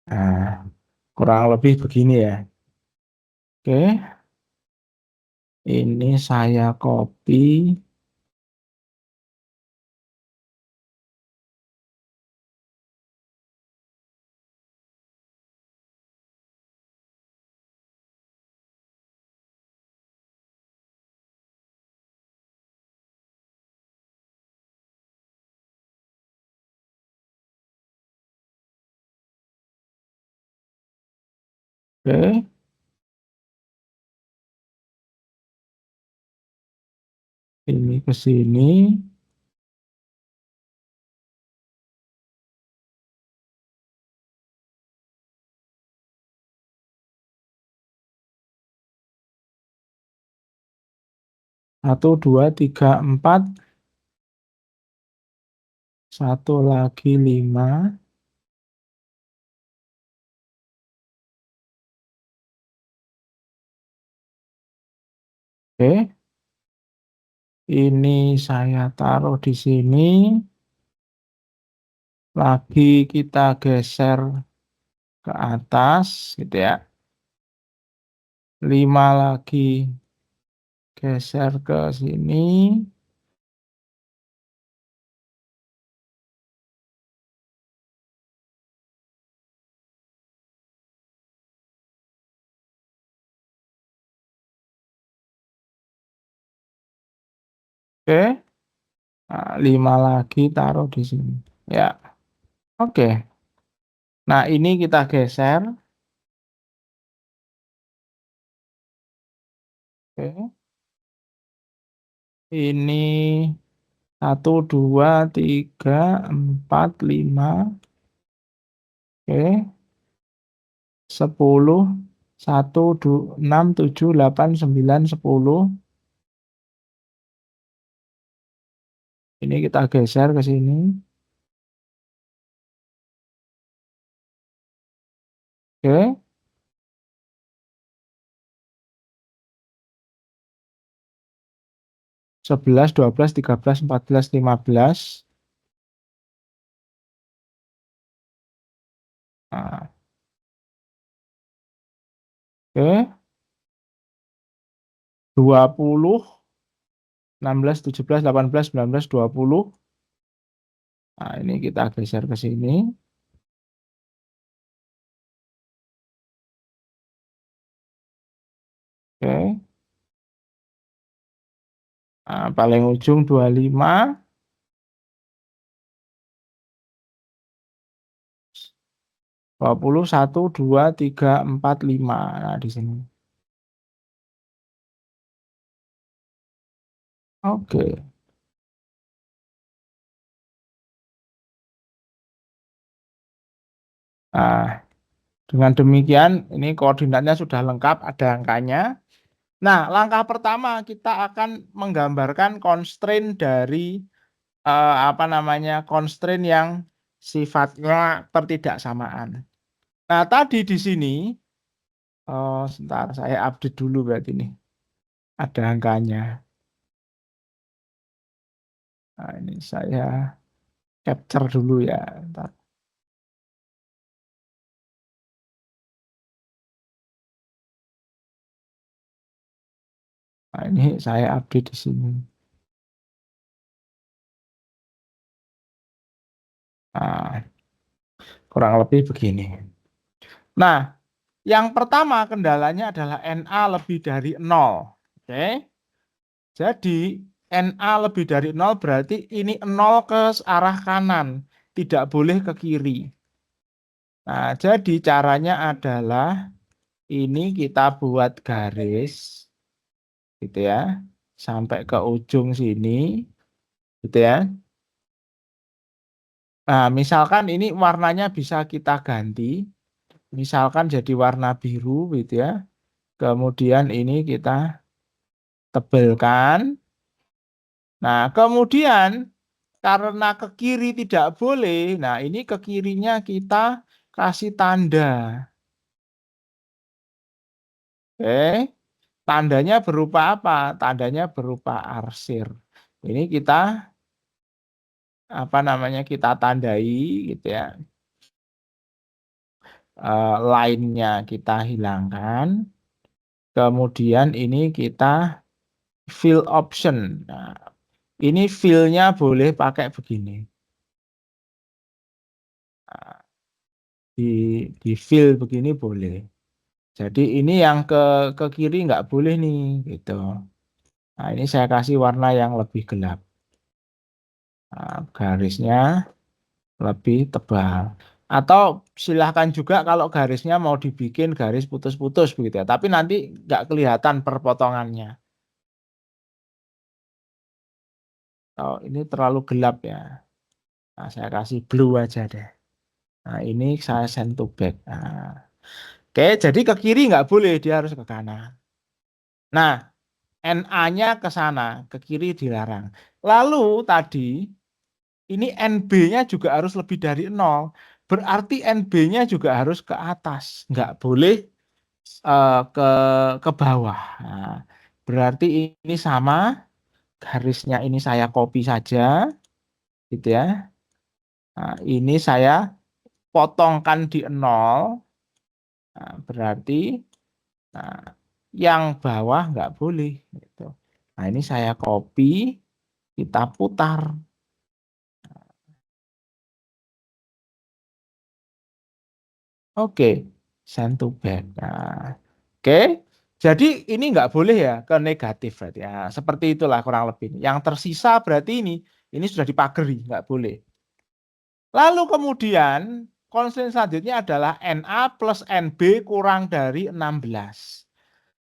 Nah, kurang lebih begini ya. Oke, ini saya copy. Oke, ini ke sini. Satu, dua, tiga, empat. Satu lagi 5. Oke, ini saya taruh di sini. Lagi kita geser ke atas gitu ya. 5 lagi geser ke sini. Oke. Nah, 5 lagi taruh di sini. Ya, oke. Nah, ini kita geser. Oke. Ini 1, 2, 3, 4, 5. Oke. 10, 1, 2, 6, 7, 8, 9, 10. Ini kita geser ke sini. Oke. 11, 12, 13, 14, 15. Nah, oke. 20, 16, 17, 18, 19, 20. Nah, ini kita geser ke sini. Oke. Nah, paling ujung 25. 20, 1, 2, 3, 4, 5. Nah, di sini. Oke. Nah, dengan demikian ini koordinatnya sudah lengkap, ada angkanya. Nah, langkah pertama kita akan menggambarkan constraint dari, apa namanya, constraint yang sifatnya pertidaksamaan. Nah, tadi di sini, sebentar saya update dulu berarti nih, ada angkanya. Nah, ini saya capture dulu ya, entar. Nah, ini saya update di sini. Nah, kurang lebih begini. Nah, yang pertama kendalanya adalah NA lebih dari 0. Oke. Jadi NA lebih dari 0 berarti ini 0 ke arah kanan, tidak boleh ke kiri. Nah, jadi caranya adalah ini kita buat garis gitu ya, sampai ke ujung sini gitu ya. Nah, misalkan ini warnanya bisa kita ganti, misalkan jadi warna biru gitu ya. Kemudian ini kita tebelkan. Nah, kemudian karena ke kiri tidak boleh, nah ini ke kirinya kita kasih tanda. Oke, tandanya berupa apa? Tandanya berupa arsir. Ini kita apa namanya? Kita tandai gitu ya. Line-nya kita hilangkan. Kemudian ini kita fill option. Nah, ini fill-nya boleh pakai begini. Nah, di fill begini boleh. Jadi ini yang ke kiri nggak boleh nih, gitu. Nah, ini saya kasih warna yang lebih gelap. Nah, garisnya lebih tebal. Atau silahkan juga kalau garisnya mau dibikin garis putus-putus begitu ya. Tapi nanti nggak kelihatan perpotongannya. Oh, ini terlalu gelap ya. Nah, saya kasih blue aja deh. Nah, ini saya send to back. Nah, oke, jadi ke kiri nggak boleh, dia harus ke kanan. Nah, NA-nya ke sana, ke kiri dilarang. Lalu tadi ini NB-nya juga harus lebih dari 0. Berarti NB-nya juga harus ke atas, nggak boleh ke bawah. Nah, berarti ini sama, garisnya ini saya copy saja, gitu ya. Nah, ini saya potongkan di 0. Nah, berarti nah, yang bawah nggak boleh. Gitu. Nah, ini saya copy, kita putar. Oke, send to back. Nah, oke, jadi ini nggak boleh ya ke negatif berarti ya. Seperti itulah kurang lebih. Yang tersisa berarti ini sudah dipagari, nggak boleh. Lalu kemudian constraint selanjutnya adalah NA plus NB kurang dari 16.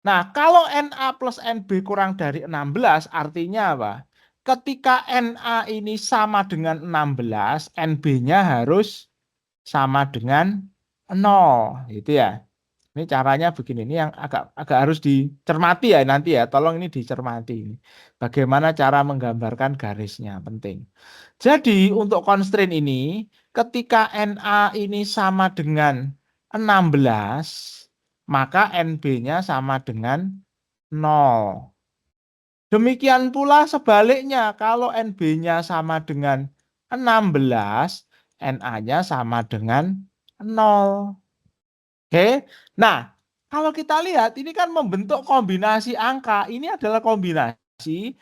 Nah, kalau NA plus NB kurang dari 16 artinya apa? Ketika NA ini sama dengan 16, NB-nya harus sama dengan 0, gitu ya. Ini caranya begini, ini yang agak agak harus dicermati ya nanti ya, tolong ini dicermati ini. Bagaimana cara menggambarkan garisnya, penting. Jadi untuk constraint ini, ketika NA ini sama dengan 16, maka NB-nya sama dengan 0. Demikian pula sebaliknya, kalau NB-nya sama dengan 16, NA-nya sama dengan 0. Oke. Nah, kalau kita lihat ini kan membentuk kombinasi angka. Ini adalah kombinasi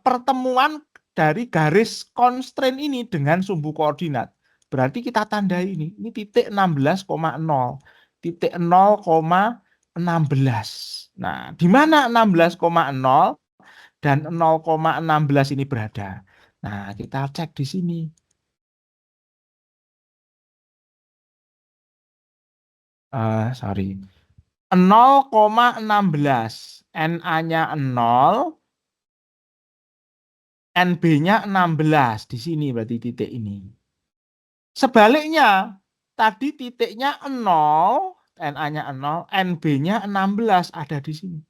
pertemuan dari garis constraint ini dengan sumbu koordinat. Berarti kita tandai ini titik 16,0, titik 0,16. Nah, di mana 16,0 dan 0,16 ini berada? Nah, kita cek di sini. Sorry. 0,16. NA-nya 0, NB-nya 16. Di sini berarti titik ini. Sebaliknya, tadi titiknya 0, NA-nya 0, NB-nya 16 ada di sini.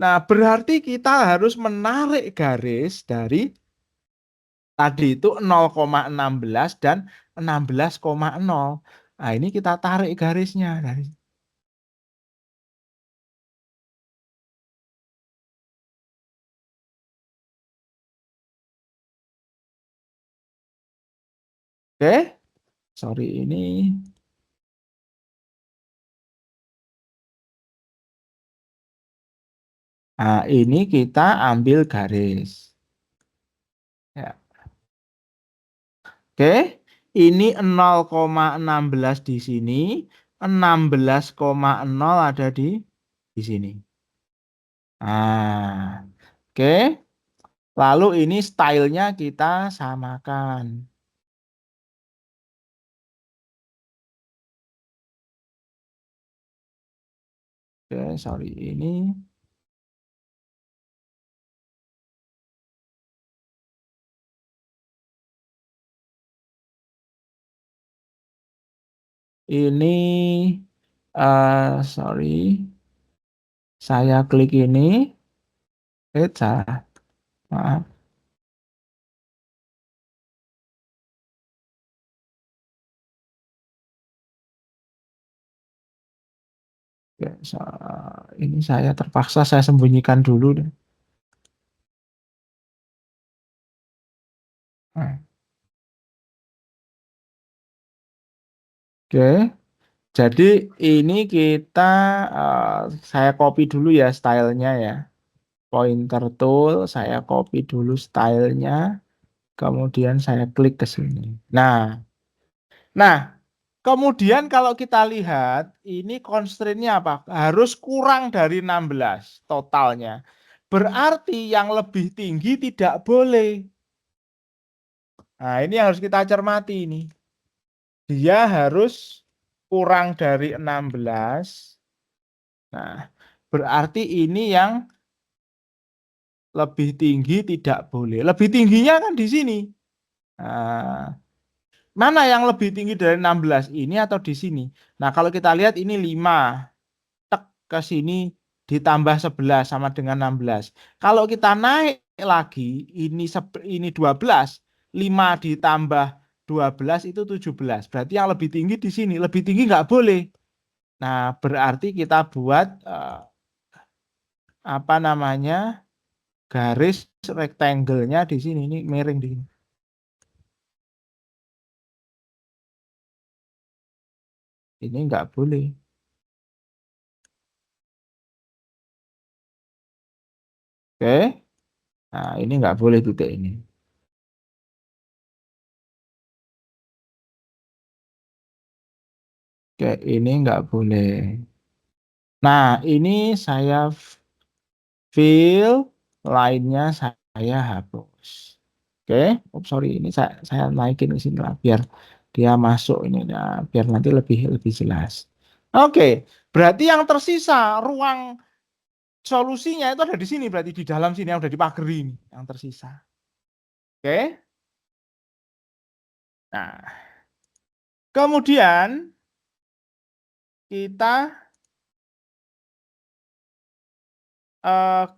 Nah, berarti kita harus menarik garis dari tadi itu 0,16 dan 16,0. Nah, ini kita tarik garisnya dari. Oke, sorry ini. Nah, ini kita ambil garis. Ya. Oke, ini 0,16 di sini, 16,0 ada di sini. Nah, oke. Lalu ini stylenya kita samakan. Oke, sorry ini. Ini, sorry, saya klik ini. Salah. Maaf. Ya, ini saya terpaksa saya sembunyikan dulu deh. Nah, oke, jadi ini kita saya copy dulu ya stylenya ya. Pointer tool, saya copy dulu stylenya, kemudian saya klik ke sini. Nah, kemudian kalau kita lihat ini constraint-nya apa? Harus kurang dari 16 totalnya. Berarti yang lebih tinggi tidak boleh. Nah, ini yang harus kita cermati ini. Dia harus kurang dari 16. Nah, berarti ini yang lebih tinggi tidak boleh. Lebih tingginya kan di sini. Nah, mana yang lebih tinggi dari 16? Ini atau di sini? Nah, kalau kita lihat ini 5. Tek ke sini ditambah 11 sama dengan 16. Kalau kita naik lagi, ini 12, 5 ditambah 12 itu 17. Berarti yang lebih tinggi di sini. Lebih tinggi nggak boleh. Nah, berarti kita buat apa namanya garis rectangle-nya di sini. Ini miring di sini. Ini nggak boleh. Oke. Nah, ini nggak boleh titik ini. Oke, ini nggak boleh. Nah, ini saya fill, lainnya saya hapus. Oke, sorry ini saya naikin ke sini lah biar dia masuk ini nah, biar nanti lebih lebih jelas. Oke, berarti yang tersisa ruang solusinya itu ada di sini berarti di dalam sini yang udah dipagari ini yang tersisa. Oke. Nah, kemudian kita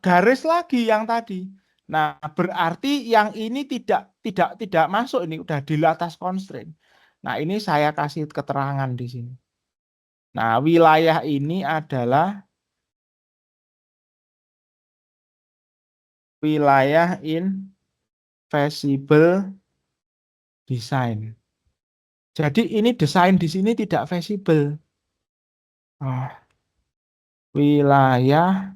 garis lagi yang tadi. Nah, berarti yang ini tidak masuk ini udah di atas constraint. Nah, ini saya kasih keterangan di sini. Nah, wilayah ini adalah wilayah invisible design. Jadi ini desain di sini tidak visible. Ah, wilayah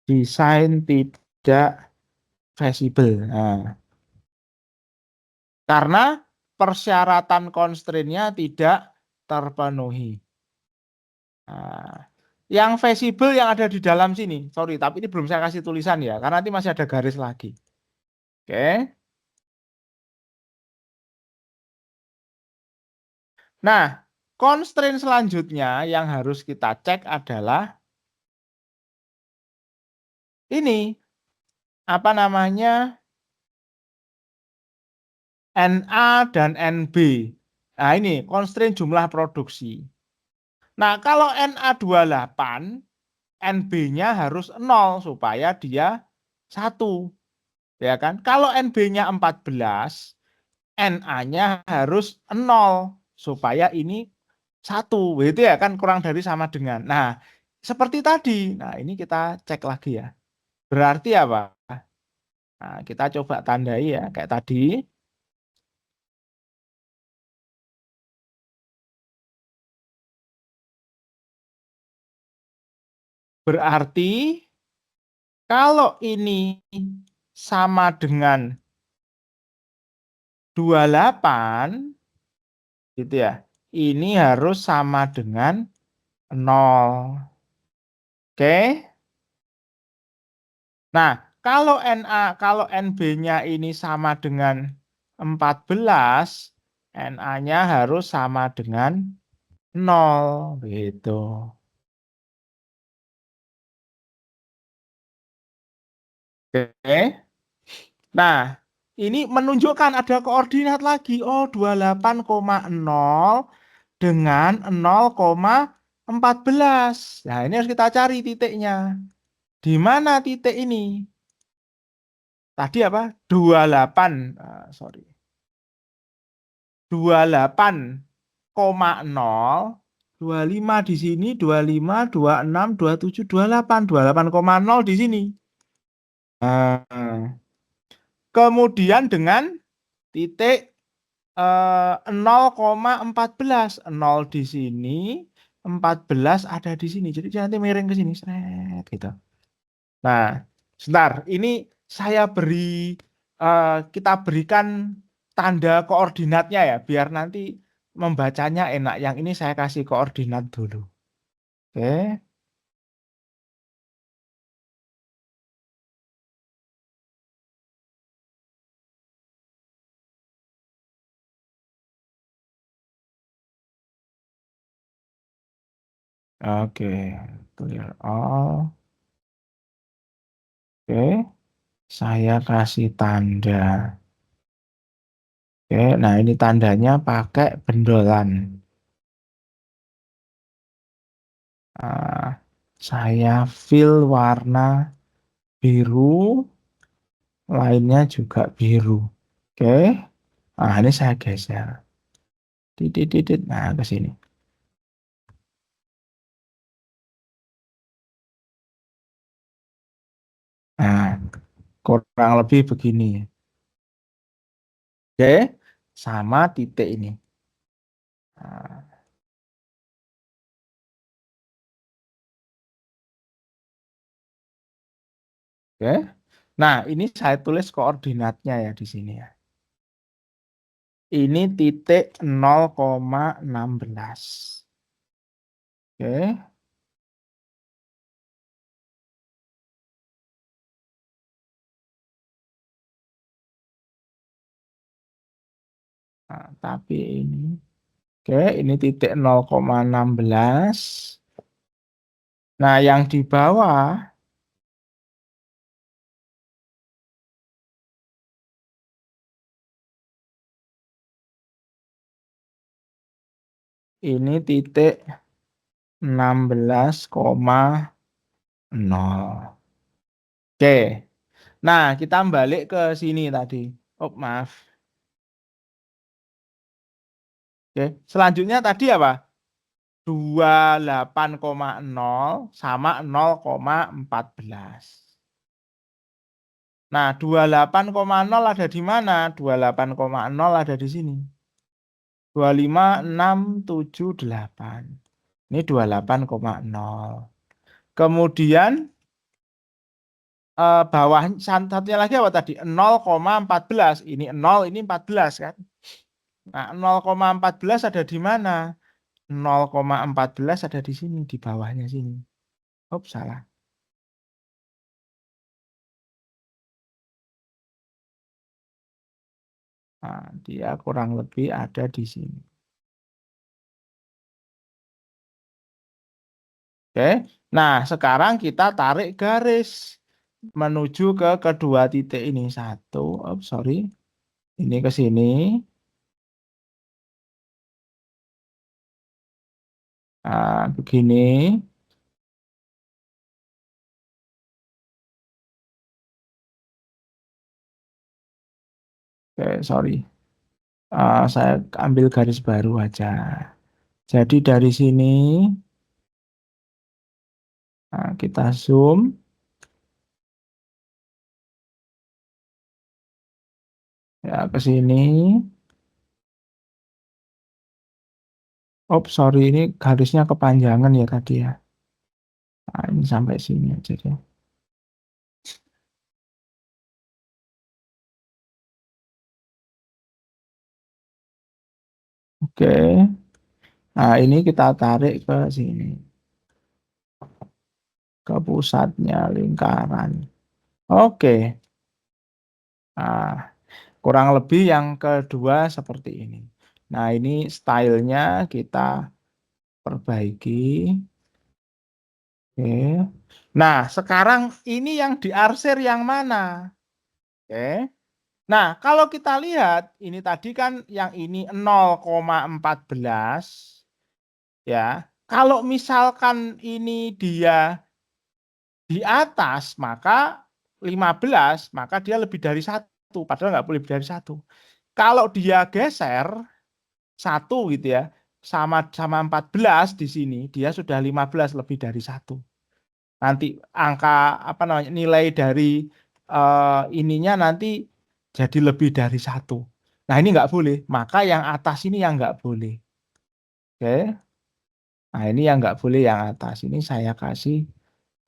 desain tidak visible. Nah, karena persyaratan constraint-nya tidak terpenuhi. Nah, yang visible yang ada di dalam sini. Sorry, tapi ini belum saya kasih tulisan ya, karena nanti masih ada garis lagi. Oke. Nah, constraint selanjutnya yang harus kita cek adalah ini apa namanya NA dan NB. Nah, ini constraint jumlah produksi. Nah, kalau NA 28 NB-nya harus 0 supaya dia 1. Ya kan? Kalau NB-nya 14, NA-nya harus 0 supaya ini 1. Itu ya kan kurang dari sama dengan. Nah, seperti tadi. Nah, ini kita cek lagi ya. Berarti apa? Nah, kita coba tandai ya kayak tadi. Berarti kalau ini sama dengan 28 gitu ya. Ini harus sama dengan 0. Oke. Nah, kalau NB-nya ini sama dengan 14, NA-nya harus sama dengan 0 gitu. Oke. Nah, ini menunjukkan ada koordinat lagi. Oh, 28,0 dengan 0,14. Nah, ini harus kita cari titiknya. Di mana titik ini? Tadi apa? 28. Sorry. 28,0, 25 di sini, 25, 26, 27, 28. 28,0 di sini. Nah, kemudian dengan titik 0,14. 0 di sini, 14 ada di sini. Jadi nanti miring ke sini. Seret, gitu. Nah, sebentar. Ini saya kita berikan tanda koordinatnya ya, biar nanti membacanya enak. Yang ini saya kasih koordinat dulu. Oke. Oke. Clear all. Oke. Saya kasih tanda. Oke. Nah, ini tandanya pakai bendolan. Ah, saya fill warna biru, lainnya juga biru. Oke. Nah, ini saya geser. Titit, titit. Nah, ke sini. Nah, kurang lebih begini. Oke. Sama titik ini. Nah, oke. Nah, ini saya tulis koordinatnya ya di sini ya. Ini titik 0,16. Oke. Nah, tapi ini. Oke, ini titik 0,16. Nah, yang di bawah ini titik 16,0. Oke. Nah, kita balik ke sini tadi. Oh, maaf. Oke. Selanjutnya tadi apa? 28,0 sama 0,14. Nah, 28,0 ada di mana? 28,0 ada di sini. 25,678. Ini 28,0. Kemudian bawah satunya lagi apa tadi? 0,14. Ini 0, ini 14 kan? Nah, 0,14 ada di mana? 0,14 ada di sini, di bawahnya sini. Oh, salah. Nah, dia kurang lebih ada di sini. Oke. Nah, sekarang kita tarik garis menuju ke kedua titik ini. Satu, oh, sorry. Ini ke sini. Nah, begini. Oke, sorry. Saya ambil garis baru aja. Jadi dari sini kita zoom ya ke sini. Oh, sorry ini garisnya kepanjangan ya tadi ya. Nah, ini sampai sini aja deh. Oke. Nah, ini kita tarik ke sini, ke pusatnya lingkaran. Oke. Nah, kurang lebih yang kedua seperti ini. Nah, ini stylenya kita perbaiki. Oke. Nah, sekarang ini yang diarsir yang mana? Oke. Nah, kalau kita lihat, ini tadi kan yang ini 0,14 ya. Kalau misalkan ini dia di atas, maka 15, maka dia lebih dari satu. Padahal nggak boleh lebih dari satu. Kalau dia geser satu gitu ya, sama sama 14 di sini, dia sudah 15 lebih dari satu. Nanti angka apa namanya nilai dari ininya nanti jadi lebih dari satu. Nah ini nggak boleh, maka yang atas ini yang nggak boleh. Oke, nah ini yang nggak boleh yang atas ini saya kasih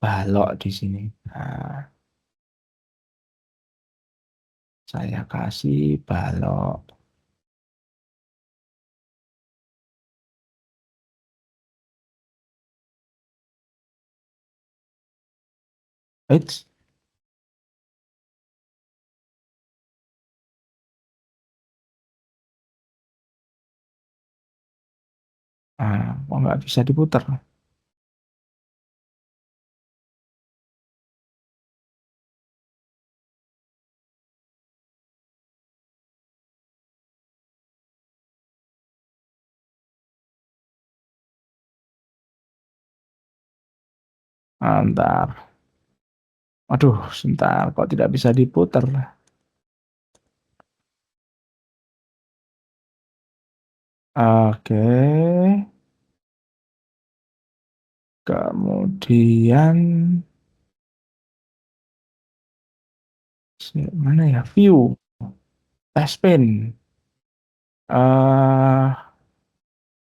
balok di sini. Nah, saya kasih balok. Eits, kok nggak bisa diputar? Ntar, aduh, sebentar, kok tidak bisa diputar? Oke, kemudian mana ya? View, test pen,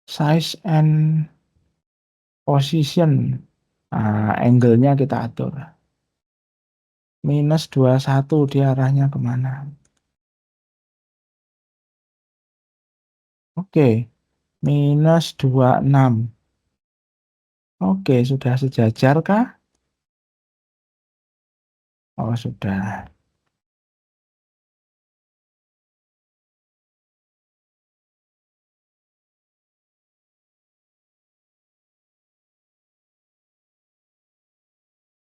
size and position. Angle-nya kita atur. -21 dia arahnya kemana? Oke, -26. Oke, sudah sejajar kah? Oh, sudah.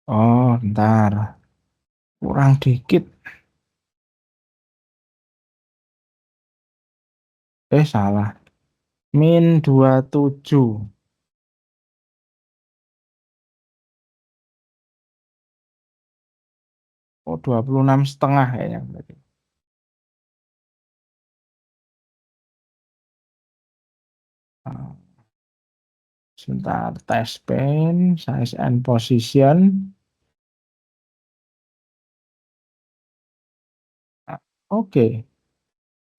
Oh, bentar. Kurang dikit. Salah. -27. Oh, 26,5 kayaknya berarti. Ah, sebentar, test pen, size and position. Oke,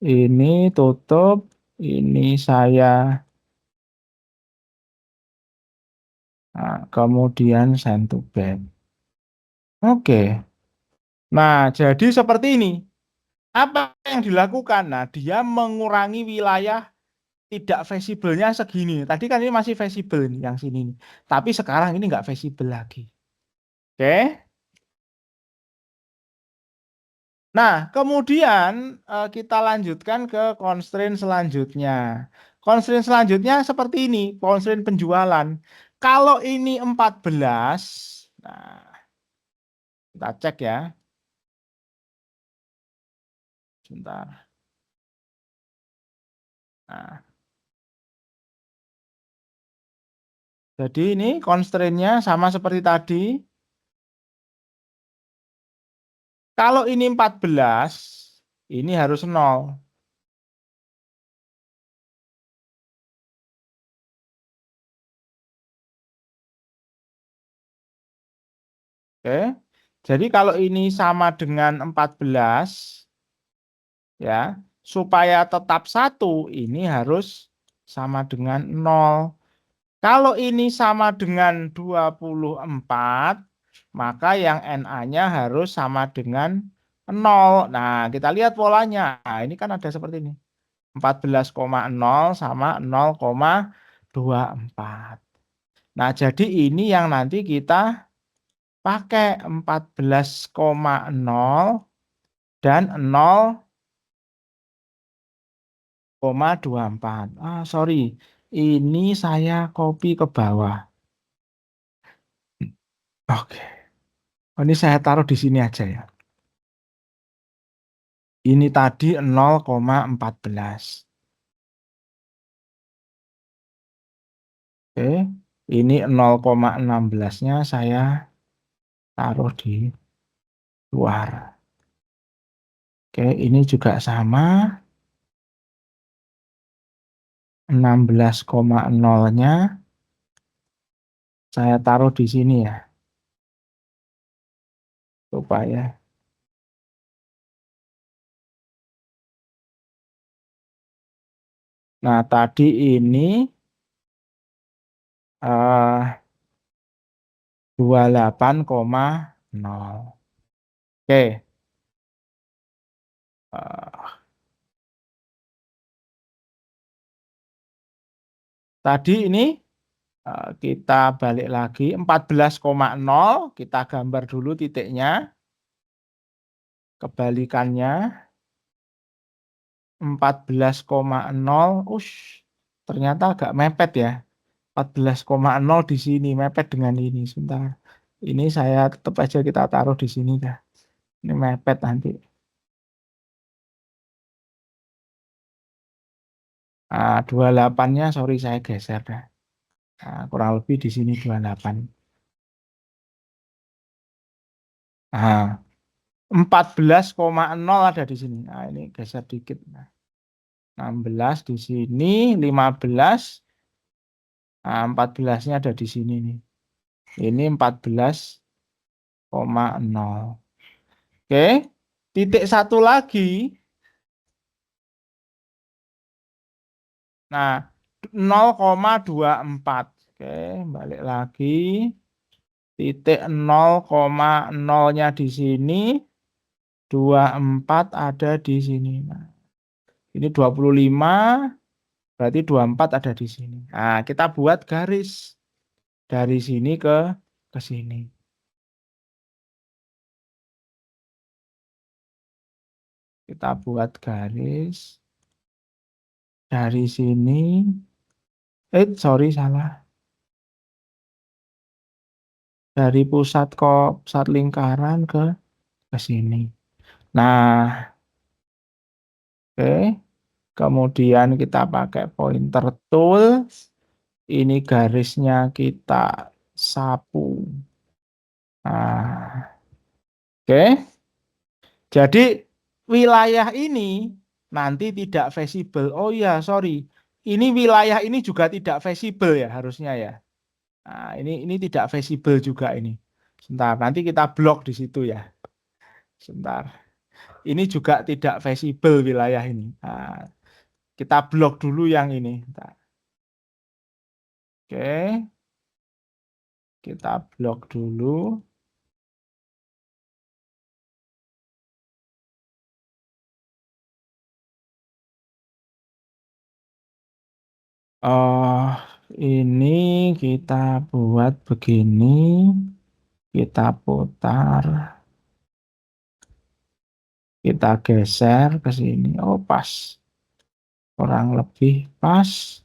ini tutup, ini saya, kemudian send to back. Oke, nah jadi seperti ini. Apa yang dilakukan? Nah, dia mengurangi wilayah tidak visible-nya segini. Tadi kan ini masih visible nih, yang sini nih. Tapi sekarang ini nggak visible lagi. Oke. Nah, kemudian kita lanjutkan ke constraint selanjutnya. Constraint selanjutnya seperti ini, constraint penjualan. Kalau ini 14, nah kita cek ya, sebentar. Nah, jadi ini constraint-nya sama seperti tadi. Kalau ini 14, ini harus 0. Oke. Jadi kalau ini sama dengan 14, ya, supaya tetap 1, ini harus sama dengan 0. Kalau ini sama dengan 24, maka yang Na-nya harus sama dengan 0. Nah, kita lihat polanya. Nah, ini kan ada seperti ini. 14,0 sama 0,24. Nah, jadi ini yang nanti kita pakai 14,0 dan 0,24. Sorry. Ini saya copy ke bawah. Oke. Ini saya taruh di sini aja ya. Ini tadi 0,14. Oke. Ini 0,16-nya saya taruh di luar. Oke, ini juga sama. 16,0-nya saya taruh di sini ya. Supaya. Nah, tadi ini 28,0. Oke. eh, Tadi ini kita balik lagi 14,0, kita gambar dulu titiknya. Kebalikannya 14,0. Ternyata agak mepet ya. 14,0 di sini mepet dengan ini. Sebentar. Ini saya tetap aja kita taruh di sini dah. Ini mepet nanti. 28-nya sorry saya geser dah. Kurang lebih di sini 28. Nah, 14,0 ada di sini. Nah, ini geser dikit. Nah, 16 di sini, 15. Nah, 14-nya ada di sini nih. Ini 14,0. Oke. Titik satu lagi. Nah, 0,24. Oke, balik lagi. Titik 0,0-nya di sini. 24 ada di sini. Nah, ini 25. Berarti 24 ada di sini. Nah, kita buat garis dari sini ke sini. Kita buat garis dari sini. Sorry salah. Dari pusat lingkaran ke sini. Nah, oke. Kemudian kita pakai pointer tool. Ini garisnya kita sapu. Nah, oke. Jadi wilayah ini nanti tidak visible. Oh ya, sorry. Ini wilayah ini juga tidak visible ya harusnya ya. Nah, ini tidak visible juga ini. Sebentar, nanti kita blok di situ ya. Sebentar. Ini juga tidak visible wilayah ini. Nah, kita blok dulu yang ini. Bentar. Oke, kita blok dulu. Oh, ini kita buat begini. Kita putar. Kita geser ke sini. Oh, pas. Kurang lebih pas.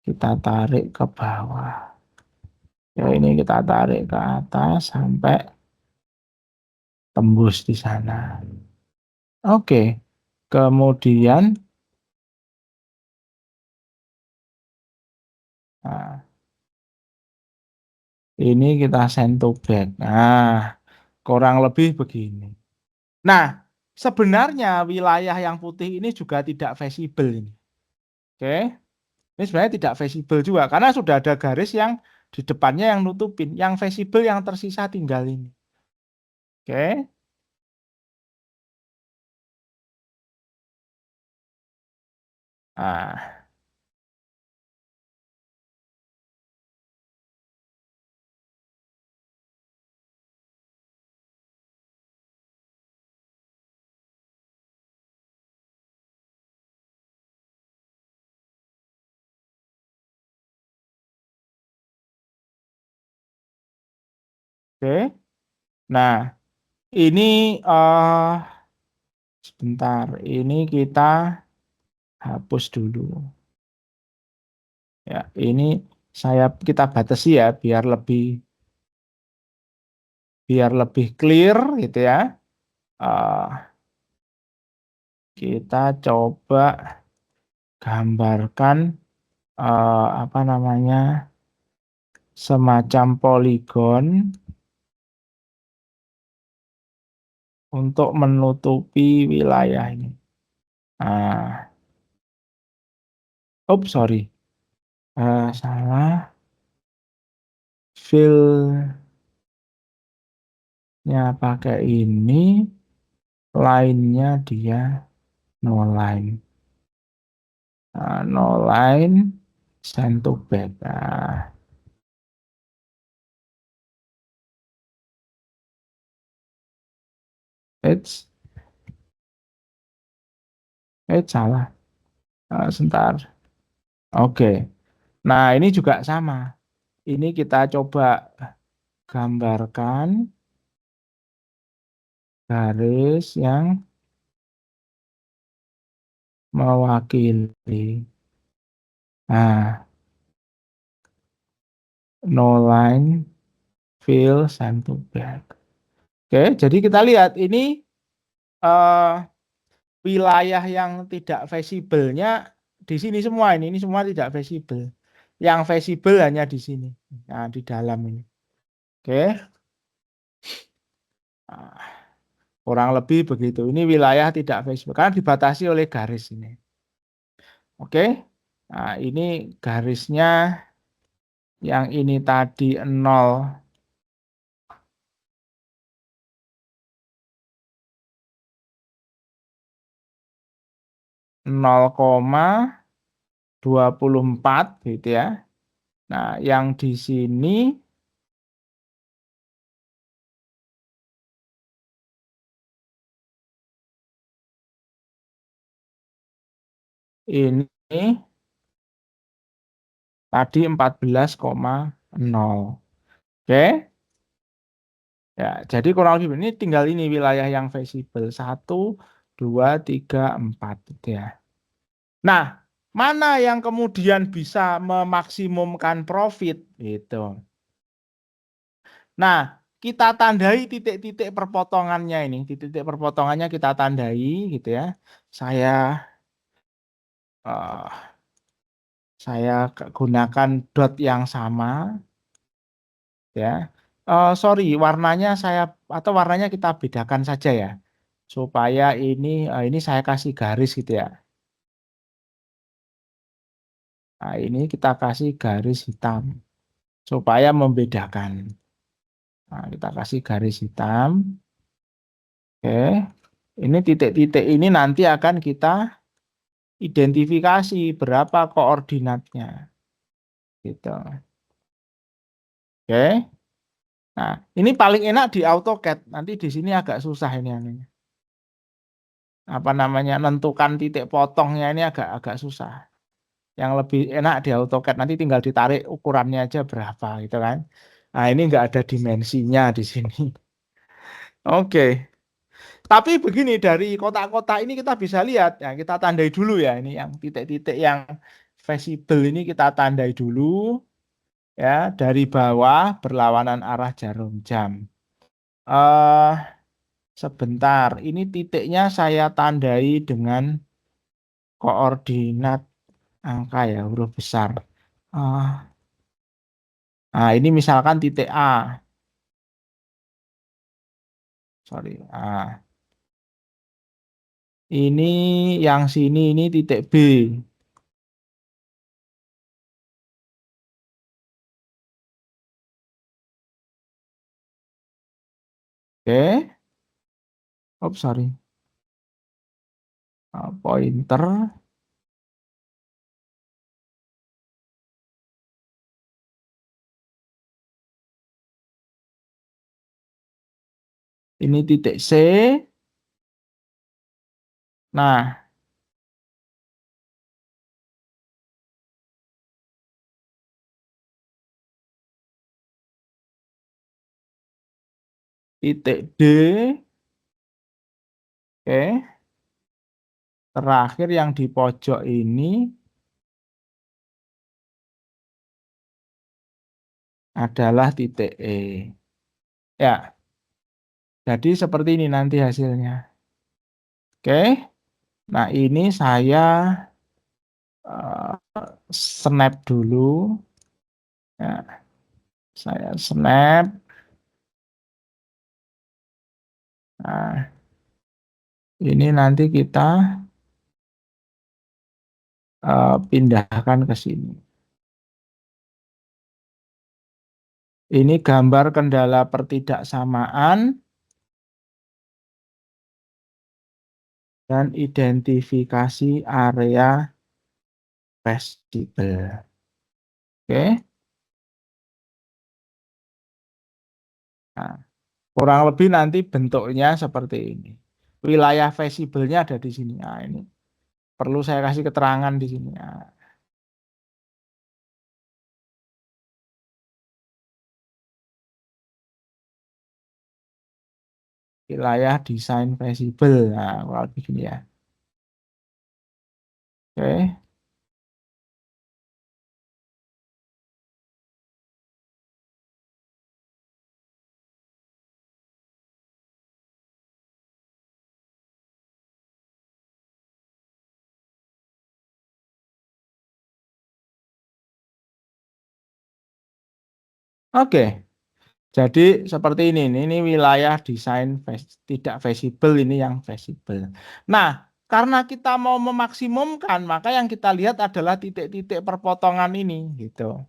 Kita tarik ke bawah. Ya, ini kita tarik ke atas sampai tembus di sana. Oke. Kemudian nah, ini kita send to back. Nah, kurang lebih begini. Nah, sebenarnya wilayah yang putih ini juga tidak visible ini. Oke. Ini sebenarnya tidak visible juga karena sudah ada garis yang di depannya yang nutupin. Yang visible yang tersisa tinggal ini. Oke. Nah, oke. Nah, ini sebentar. Ini kita hapus dulu. Ya, ini kita batasi ya biar lebih clear gitu ya. Eh, kita coba gambarkan apa namanya semacam poligon untuk menutupi wilayah ini. Ah, oh sorry, salah. Fill-nya pakai ini, line-nya dia no line. No line, send to back. It's salah. Sebentar. Oke. Nah, ini juga sama. Ini kita coba gambarkan garis yang mewakili. Nah, no line, fill, send to back. Oke, jadi kita lihat ini eh, wilayah yang tidak visible-nya di sini semua ini semua tidak visible. Yang visible hanya di sini. Nah, di dalam ini. Oke. Nah, kurang lebih begitu. Ini wilayah tidak visible karena dibatasi oleh garis ini. Oke. Nah, ini garisnya yang ini tadi 0,24 gitu ya. Nah, yang di sini ini tadi 14,0. Oke. Ya, jadi kurang lebih ini tinggal ini wilayah yang visible. 1, 2, 3, 4 gitu ya. Nah, mana yang kemudian bisa memaksimumkan profit gitu. Nah, kita tandai titik-titik perpotongannya ini. Titik-titik perpotongannya kita tandai gitu ya. Saya eh, gunakan dot yang sama ya. Sorry, warnanya warnanya kita bedakan saja ya. Supaya ini saya kasih garis gitu ya. Nah, ini kita kasih garis hitam supaya membedakan. Nah, kita kasih garis hitam. Oke. Ini titik-titik ini nanti akan kita identifikasi berapa koordinatnya gitu. Oke. Nah, ini paling enak di AutoCAD. Nanti di sini agak susah ini anunya. Apa namanya? Nentukan titik potongnya ini agak susah. Yang lebih enak di AutoCAD nanti tinggal ditarik ukurannya aja berapa gitu kan. Nah, ini enggak ada dimensinya di sini. Oke. Tapi begini dari kotak-kotak ini kita bisa lihat ya, kita tandai dulu ya ini yang titik-titik yang visible ini kita tandai dulu ya dari bawah berlawanan arah jarum jam. Eh sebentar, ini titiknya saya tandai dengan koordinat angka ya huruf besar. Ah, nah ini misalkan titik A, sorry. Ini yang sini ini titik B. Oke. Oh, sorry. Pointer. Ini titik C. Nah, titik D. Oke. Terakhir yang di pojok ini adalah titik E. Ya, jadi seperti ini nanti hasilnya. Oke. Nah, ini saya snap dulu. Ya, saya snap. Nah, ini nanti kita pindahkan ke sini. Ini gambar kendala pertidaksamaan dan identifikasi area fleksibel. Oke. Nah, kurang lebih nanti bentuknya seperti ini. Wilayah visible-nya ada di sini. Nah, ini perlu saya kasih keterangan di sini. Nah, wilayah desain visible. Nah, kurang lebih gini ya. Oke. Oke. Jadi seperti ini wilayah desain tidak visible, ini yang visible. Nah, karena kita mau memaksimumkan, maka yang kita lihat adalah titik-titik perpotongan ini, gitu.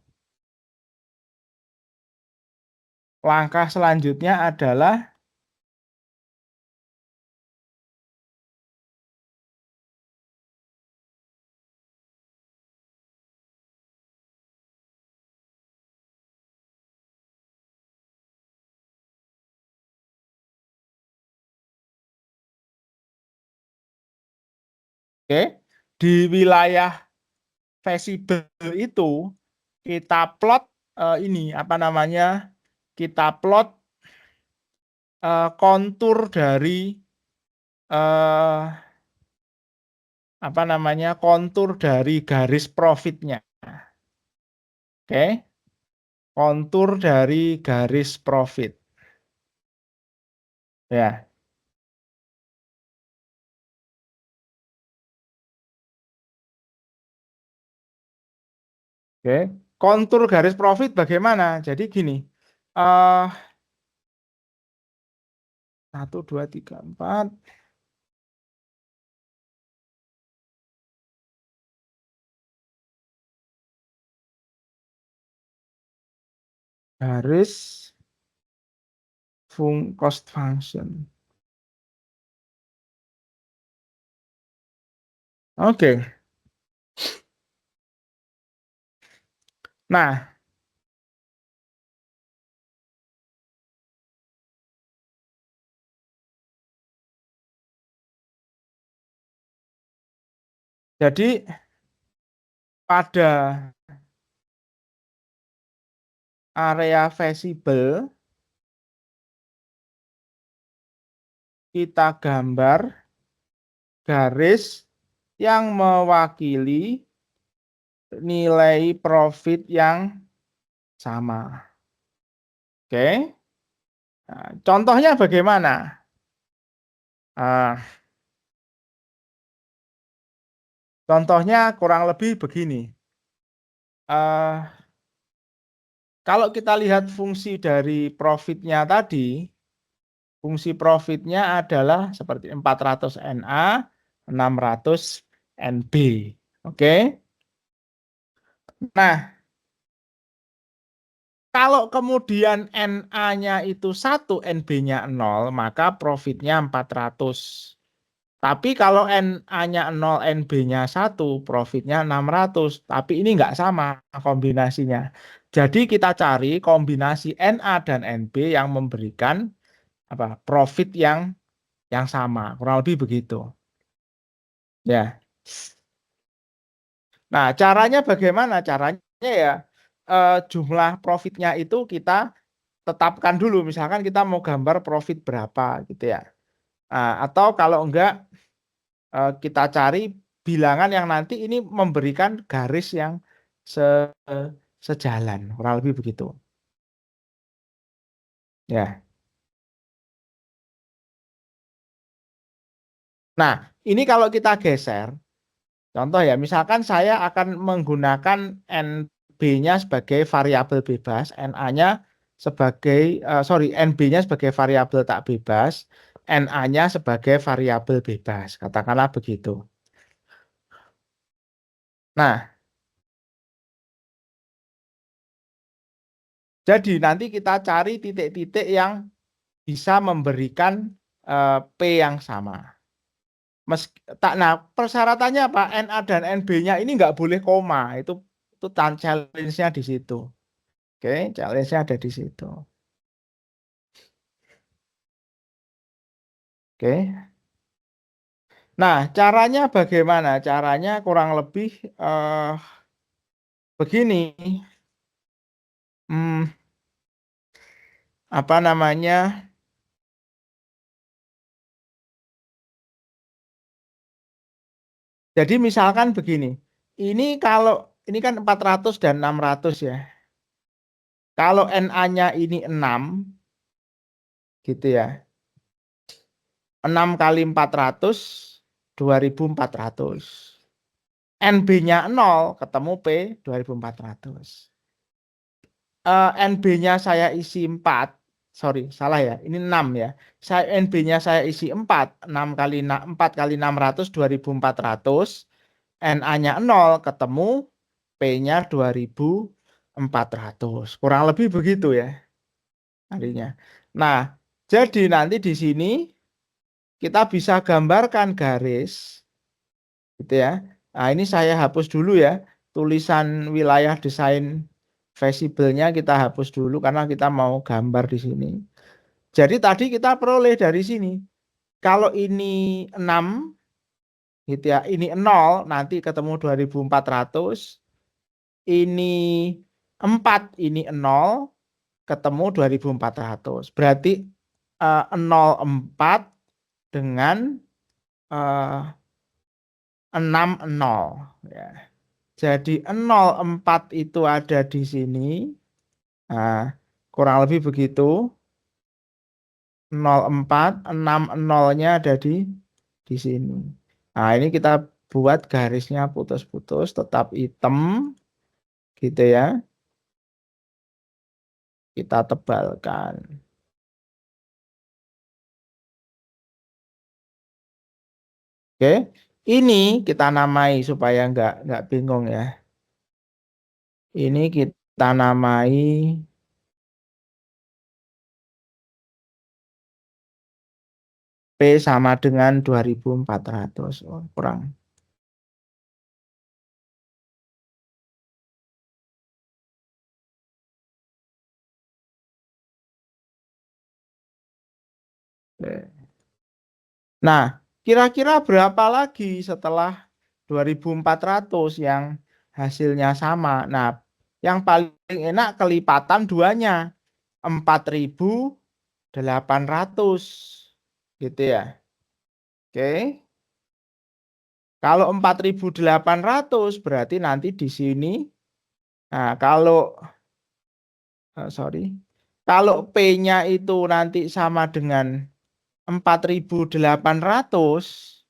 Langkah selanjutnya adalah oke, di wilayah visible itu kita plot ini apa namanya? Kita plot kontur dari eh, apa namanya? Kontur dari garis profitnya. Oke, kontur dari garis profit. Ya, oke. Kontur garis profit bagaimana? Jadi gini, eh 1, 2, 3, 4. Garis cost function. Oke. Nah, jadi pada area visible kita gambar garis yang mewakili nilai profit yang sama. Oke. Nah, contohnya bagaimana? Nah, contohnya kurang lebih begini. Eh, Kalau kita lihat fungsi dari profitnya tadi, fungsi profitnya adalah seperti 400 NA 600 NB. Oke. Nah, kalau kemudian NA-nya itu 1, NB-nya 0, maka profitnya 400. Tapi kalau NA-nya 0, NB-nya 1, profitnya 600. Tapi ini nggak sama kombinasinya. Jadi kita cari kombinasi NA dan NB yang memberikan profit yang sama. Kurang lebih begitu. Ya. Nah, caranya bagaimana? Caranya ya jumlah profitnya itu kita tetapkan dulu. Misalkan kita mau gambar profit berapa gitu ya. Nah, atau kalau enggak kita cari bilangan yang nanti ini memberikan garis yang se sejalan, kurang lebih begitu. Ya. Nah, ini kalau kita geser, contoh ya, misalkan saya akan menggunakan NB-nya sebagai variabel bebas, NA-nya sebagai NB-nya sebagai variabel tak bebas, NA-nya sebagai variabel bebas, katakanlah begitu. Nah, jadi nanti kita cari titik-titik yang bisa memberikan P yang sama. Nah, persyaratannya apa? NA dan NB-nya ini nggak boleh koma. Itu challenge-nya di situ. Oke, challenge-nya ada di situ. Oke. Nah, caranya bagaimana? Caranya kurang lebih begini. Hmm, apa namanya? Jadi misalkan begini. Ini kan 400 dan 600 ya. Kalau NA-nya ini 6 gitu ya. 6 kali 400 2.400. NB-nya 0 ketemu P 2.400. NB-nya saya isi 4. Sorry, salah ya. Ini 6 ya. NB-nya saya isi 4. 4 kali 600 2.400. NA-nya 0 ketemu P-nya 2.400. Kurang lebih begitu ya artinya. Nah, jadi nanti di sini kita bisa gambarkan garis gitu ya. Nah, ini saya hapus dulu ya. Tulisan wilayah desain visible-nya kita hapus dulu karena kita mau gambar di sini. Jadi tadi kita peroleh dari sini. Kalau ini 6 gitu ya, ini 0 nanti ketemu 2.400. Ini 4, ini 0 ketemu 2.400. Berarti 04 dengan eh, 60 ya. Jadi 04 itu ada di sini. Nah, kurang lebih begitu. 04, 60-nya ada di sini. Nah, ini kita buat garisnya putus-putus, tetap hitam gitu ya. Kita tebalkan. Oke. Ini kita namai supaya nggak bingung ya. Ini kita namai P sama dengan 2.400. Oh, kurang. Oke. Nah, kira-kira berapa lagi setelah 2.400 yang hasilnya sama? Nah, yang paling enak kelipatan duanya 4.800 gitu ya. Oke. Kalau 4.800 berarti nanti di sini. Nah, sorry. Kalau P-nya itu nanti sama dengan 4.800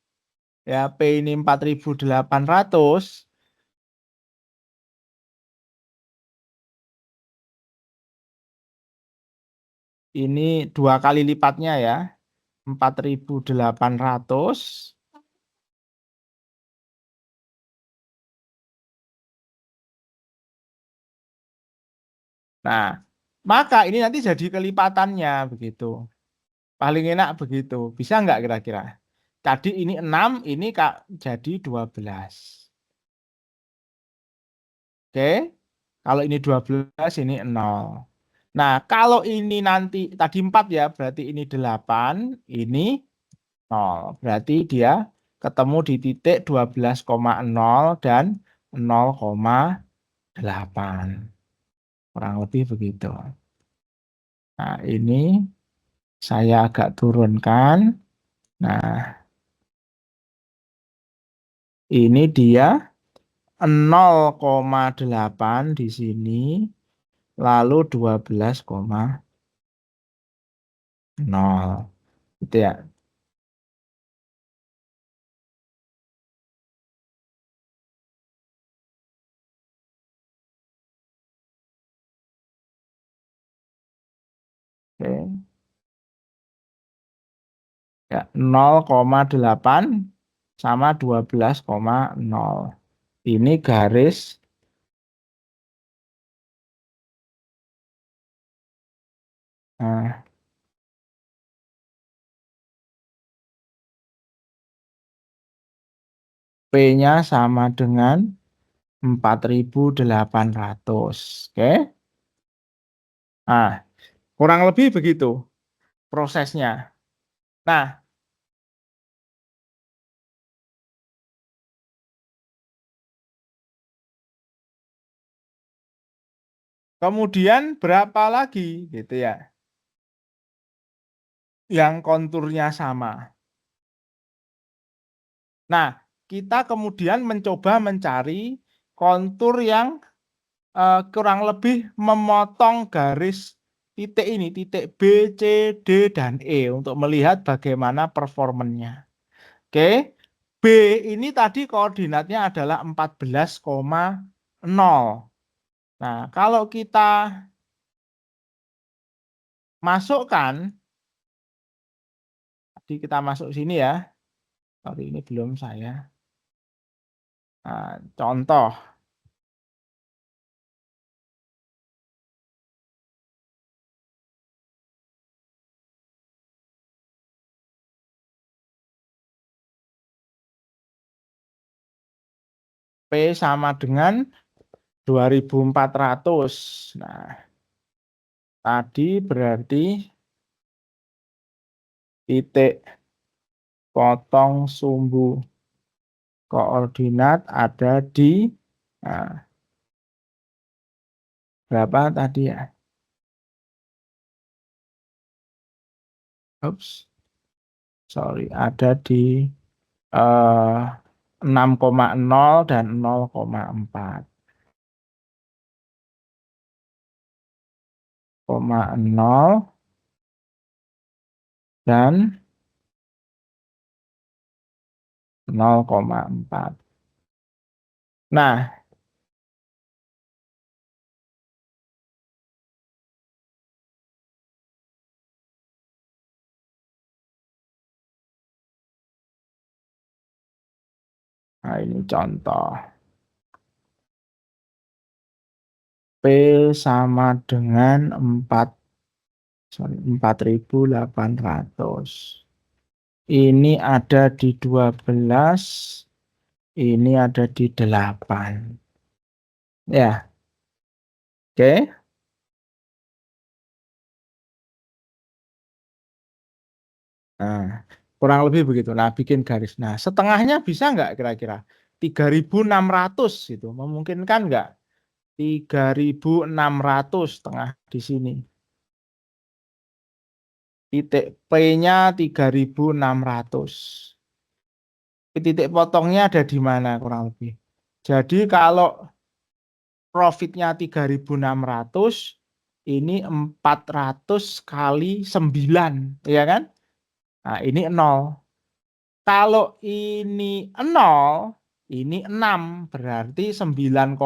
ya, P ini 4.800. Ini 2 kali lipatnya ya. 4.800 Nah, maka ini nanti jadi kelipatannya begitu. Paling enak begitu. Bisa nggak kira-kira? Tadi ini 6, ini Kak jadi 12. Oke. Kalau ini 12, ini 0. Nah, kalau ini nanti tadi 4 ya, berarti ini 8, ini 0. Berarti dia ketemu di titik 12,0 dan 0,8. Kurang lebih begitu. Nah, ini saya agak turunkan. Nah, ini dia 0,8 di sini, lalu 12,0. Gitu ya. Oke. Ya, 0,8 sama 12,0. Ini garis P-nya sama dengan 4.800. Oke. Nah, kurang lebih begitu prosesnya. Nah, kemudian berapa lagi gitu ya yang konturnya sama. Nah, kita kemudian mencoba mencari kontur yang kurang lebih memotong garis titik ini, titik B, C, D, dan E untuk melihat bagaimana performanya. Oke, B ini tadi koordinatnya adalah 14,0. Nah, kalau kita masukkan, tadi kita masuk sini ya. Sorry, ini belum saya. Nah, contoh, P sama dengan 2.400. Nah, tadi berarti titik potong sumbu koordinat ada di nah, berapa tadi ya? Oops, sorry, ada di 6,0 dan 0,4. 0,0 dan 0,4. Nah, ini contoh. P sama dengan 4.800. Ini ada di 12, ini ada di 8. Ya, oke. Nah, kurang lebih begitu. Nah, bikin garis. Nah, setengahnya bisa nggak kira-kira? 3.600 itu. Memungkinkan nggak? 3.600 setengah di sini. Titik P-nya 3.600. Titik potongnya ada di mana kurang lebih? Jadi kalau profitnya 3.600, ini 400 kali 9, ya kan? Nah, ini 0. Kalau ini 0, ini 6, berarti 9,0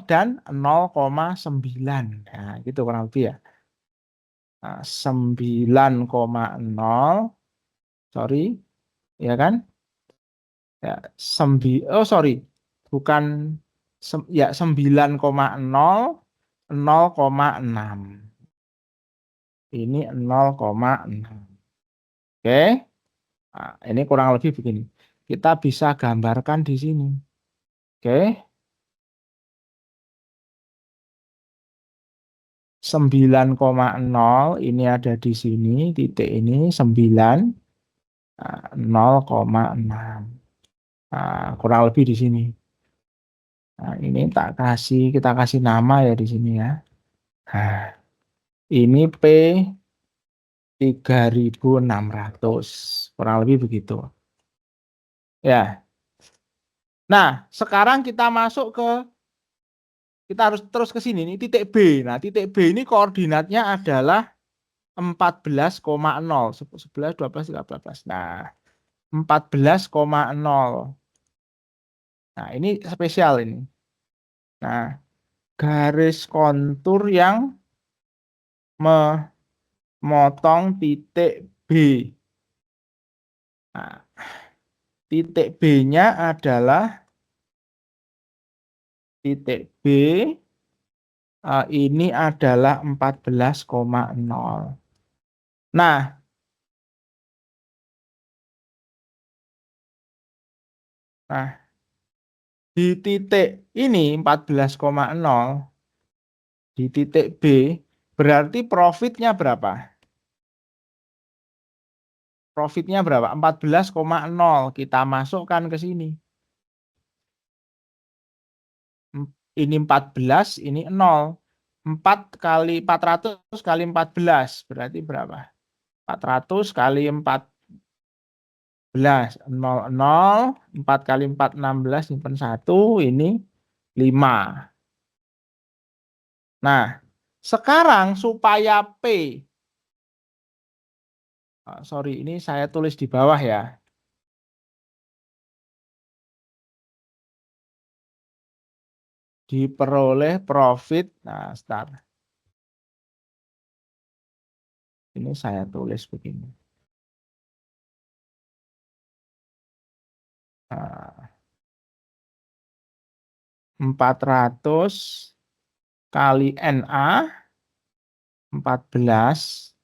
dan 0,9. Nah, gitu kurang lebih ya. Nah, 9,0, sorry, ya kan? Ya, oh sorry, bukan ya 9,0 0,6. Ini 0,6. Oke. Nah, ini kurang lebih begini. Kita bisa gambarkan di sini. Oke. 9,0 ini ada di sini, titik ini 9, 0,6. Nah, kurang lebih di sini. Nah, ini kita kasih nama ya di sini ya. Nah, ini P 3.600. Kurang lebih begitu. Ya. Nah, sekarang kita harus terus ke sini nih titik B. Nah, titik B ini koordinatnya adalah 14,0. 11, 12, 13. Nah, 14,0. Nah, ini spesial ini. Nah, garis kontur yang memotong titik B. Nah, titik B-nya adalah titik B, ini adalah 14,0. Nah, di titik ini 14,0 di titik B berarti profitnya berapa? Profitnya berapa? 14,0 kita masukkan ke sini. Ini 14, ini 0. 4 kali 400 kali 14 berarti berapa? 400 kali 14, 0, 0. 4 kali 4, 16, simpan 1, ini 5. Nah, sekarang supaya P, sorry ini saya tulis di bawah ya. Diperoleh profit, nah start. Ini saya tulis begini. Nah, 400 kali NA 14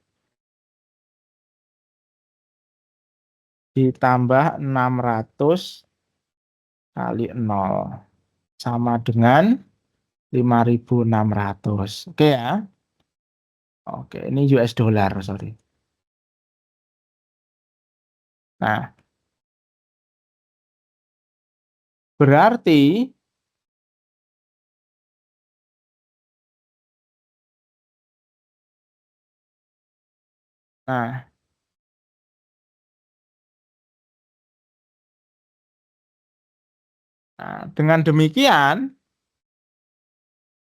ditambah 600 kali 0 sama dengan 5.600. Oke ya. Oke, ini US dollar, sorry. Nah, berarti nah, dengan demikian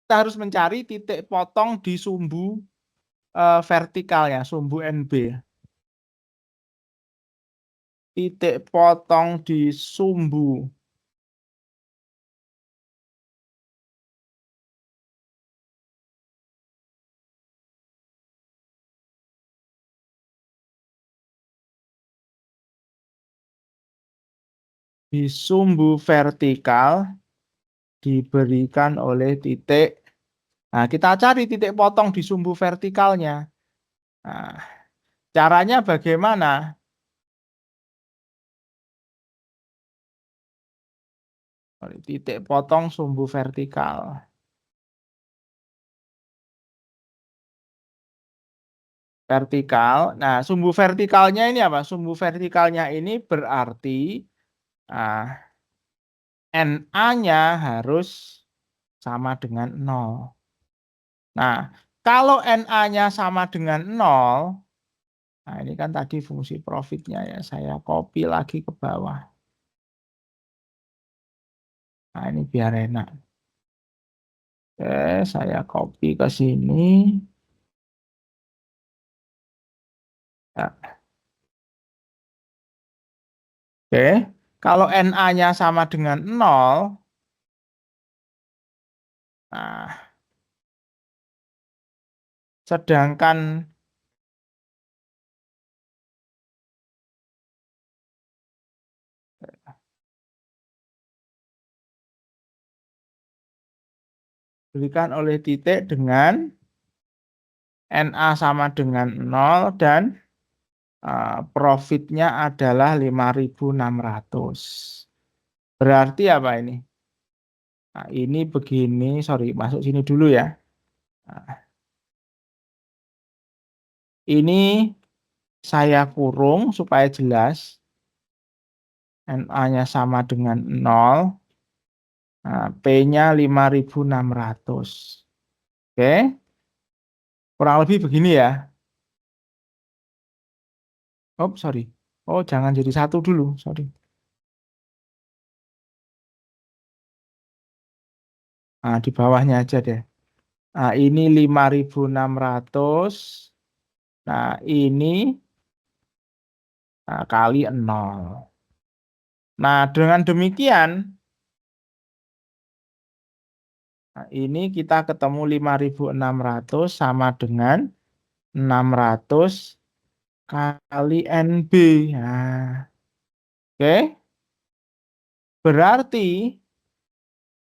kita harus mencari titik potong di sumbu vertikalnya, sumbu NB. Titik potong di sumbu vertikal diberikan oleh titik. Nah, kita cari titik potong di sumbu vertikalnya. Nah, caranya bagaimana? Titik potong sumbu vertikal. Vertikal. Nah, sumbu vertikalnya ini apa? Sumbu vertikalnya ini berarti NA-nya harus sama dengan 0. Nah, kalau NA-nya sama dengan 0, nah ini kan tadi fungsi profitnya ya, saya copy lagi ke bawah. Nah, ini biar enak. Oke, saya copy ke sini. Ya. Oke, kalau NA-nya sama dengan 0, nah, sedangkan Berikan oleh titik dengan NA sama dengan 0 dan profitnya adalah 5.600. Berarti apa ini? Nah, ini begini, sorry, masuk sini dulu ya. Nah, ini saya kurung supaya jelas. NA-nya sama dengan 0. Nah, P-nya 5.600. Oke, kurang lebih begini ya. Oh, sorry. Oh, jangan jadi satu dulu, sorry. Nah, di bawahnya aja deh. Nah, ini 5.600. Nah, ini kali 0. Nah, dengan demikian, ini kita ketemu 5.600 sama dengan 600 kali NB. Nah, oke. Berarti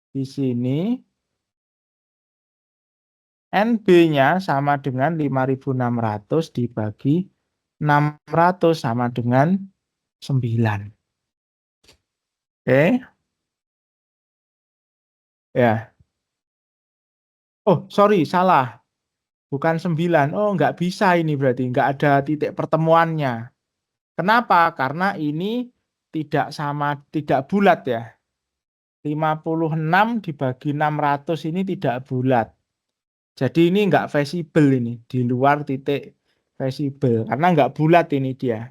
di sini NB-nya sama dengan 5.600 dibagi 600 sama dengan 9. Oke, ya. Oh, sorry, salah. Bukan 9. Oh, nggak bisa ini berarti. Nggak ada titik pertemuannya. Kenapa? Karena ini tidak sama, tidak bulat ya. 56 dibagi 600 ini tidak bulat. Jadi ini nggak visible ini. Di luar titik visible. Karena nggak bulat ini dia.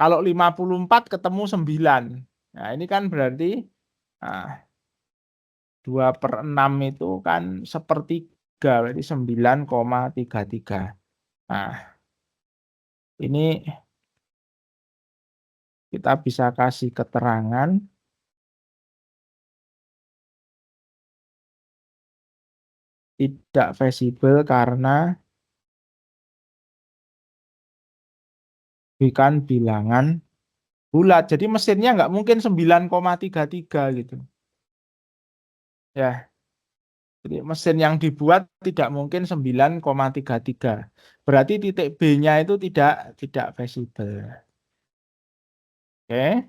Kalau 54 ketemu 9. Nah, ini kan berarti nah, 2/6 itu kan sepertiga, berarti 9,33. Nah, ini kita bisa kasih keterangan tidak visible karena bukan bilangan bulat. Jadi mesinnya nggak mungkin 9,33 gitu. Ya, jadi mesin yang dibuat tidak mungkin 9,33. Berarti titik B-nya itu tidak visible. Oke.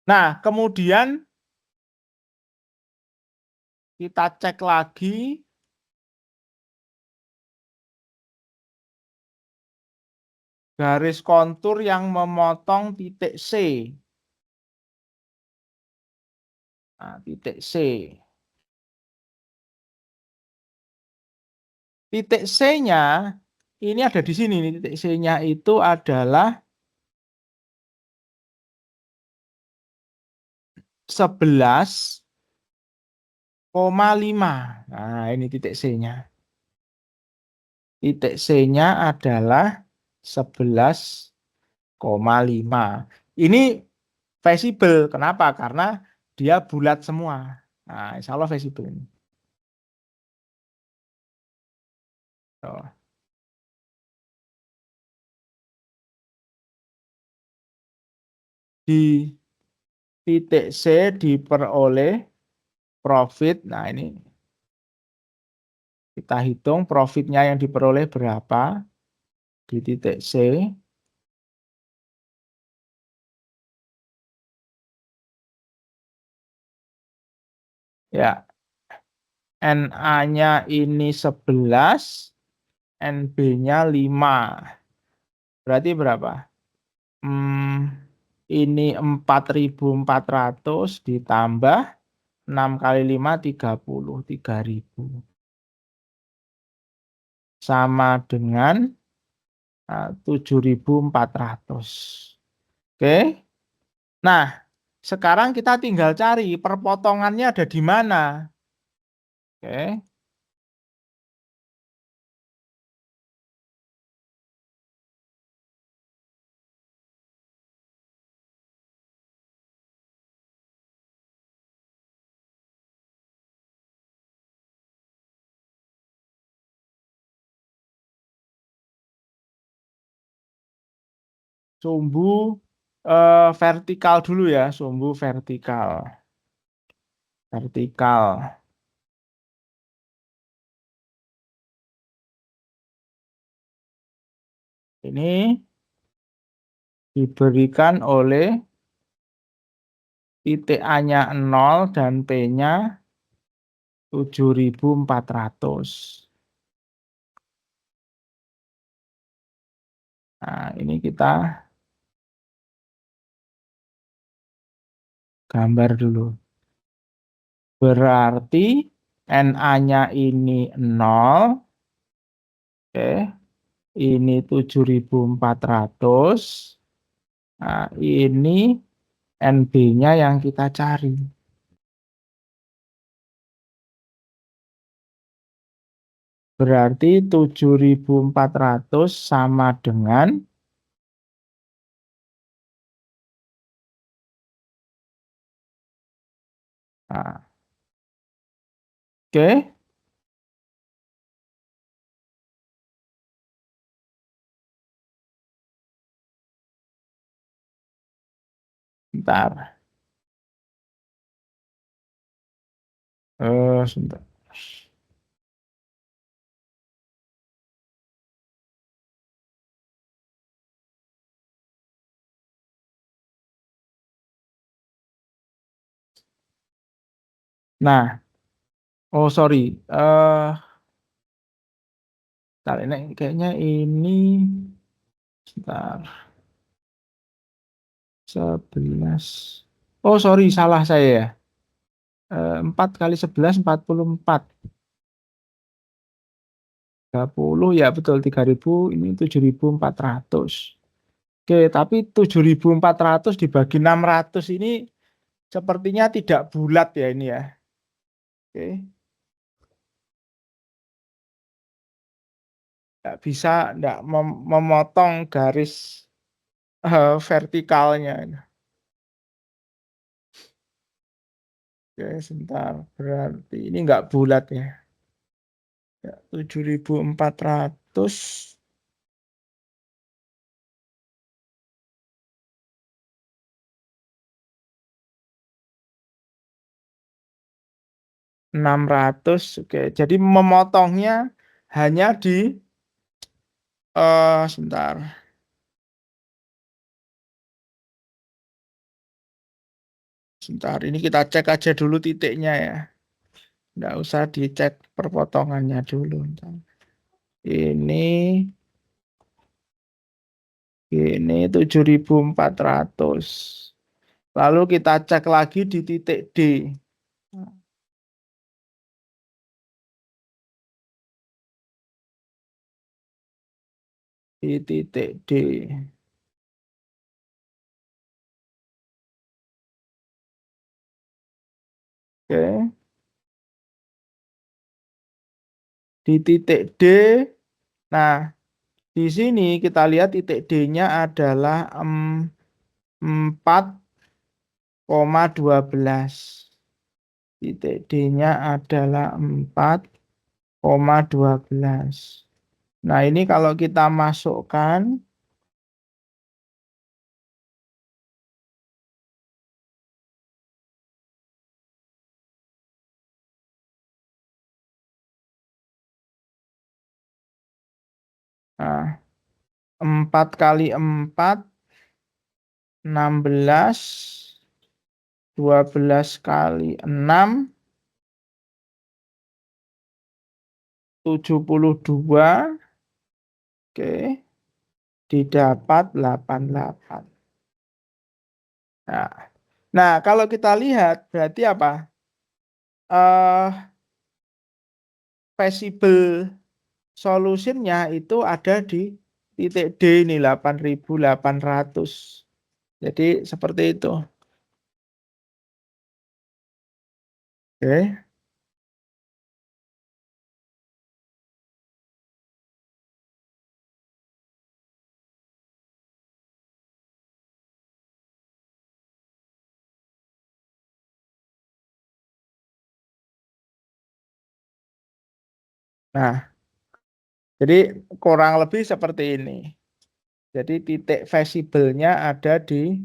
Nah, kemudian kita cek lagi garis kontur yang memotong titik C. Nah, titik C. Titik C-nya ini ada di sini nih. Titik C-nya itu adalah 11,5. Nah, ini titik C-nya. Titik C-nya adalah 11,5. Ini visible. Kenapa? Karena dia bulat semua. Nah, insya Allah visible ini. Tuh. Di titik C diperoleh profit. Nah, ini kita hitung profitnya yang diperoleh berapa di titik C. Ya, NA-nya ini 11, NB-nya 5. Berarti berapa? Ini 4.400 ditambah 6 kali 5, 30. 3.000. Sama dengan 7.400. Oke. Nah, sekarang kita tinggal cari perpotongannya ada di mana. Oke. Sumbu vertikal dulu ya, sumbu vertikal. Vertikal. Ini diberikan oleh titik A-nya 0 dan P-nya 7.400. Nah, ini kita gambar dulu. Berarti NA-nya ini 0, oke. Ini 7.400. Nah, ini NB-nya yang kita cari. Berarti 7.400 sama dengan, nah, oke, bentar. Sebentar. Nah, oh sorry. Bentar, ini kayaknya ini, sebentar, 11. Oh sorry, salah saya ya. 4 kali 11, 44. 30, ya betul, 3.000, ini 7.400. Oke, tapi 7.400 dibagi 600 ini sepertinya tidak bulat ya ini ya. Oke, nggak bisa, nggak memotong garis vertikalnya. Oke, sebentar. Berarti ini nggak bulat ya. 7.400, 600. Oke, jadi memotongnya hanya di sebentar. Sebentar, ini kita cek aja dulu titiknya ya. Nggak usah dicek perpotongannya dulu. Bentar. Ini 7.400. Lalu kita cek lagi di titik D. Di titik D. Oke. Di titik D. Nah, di sini kita lihat titik D-nya adalah 4,12. Titik D-nya adalah 4,12. Nah, ini kalau kita masukkan, nah, 4 kali 4, 16, 12 kali 6, 72. Oke, didapat 88. Nah, nah, kalau kita lihat berarti apa? Possible solutionnya itu ada di titik D ini 8.800. Jadi seperti itu. Oke. Nah, jadi kurang lebih seperti ini. Jadi titik visible-nya ada di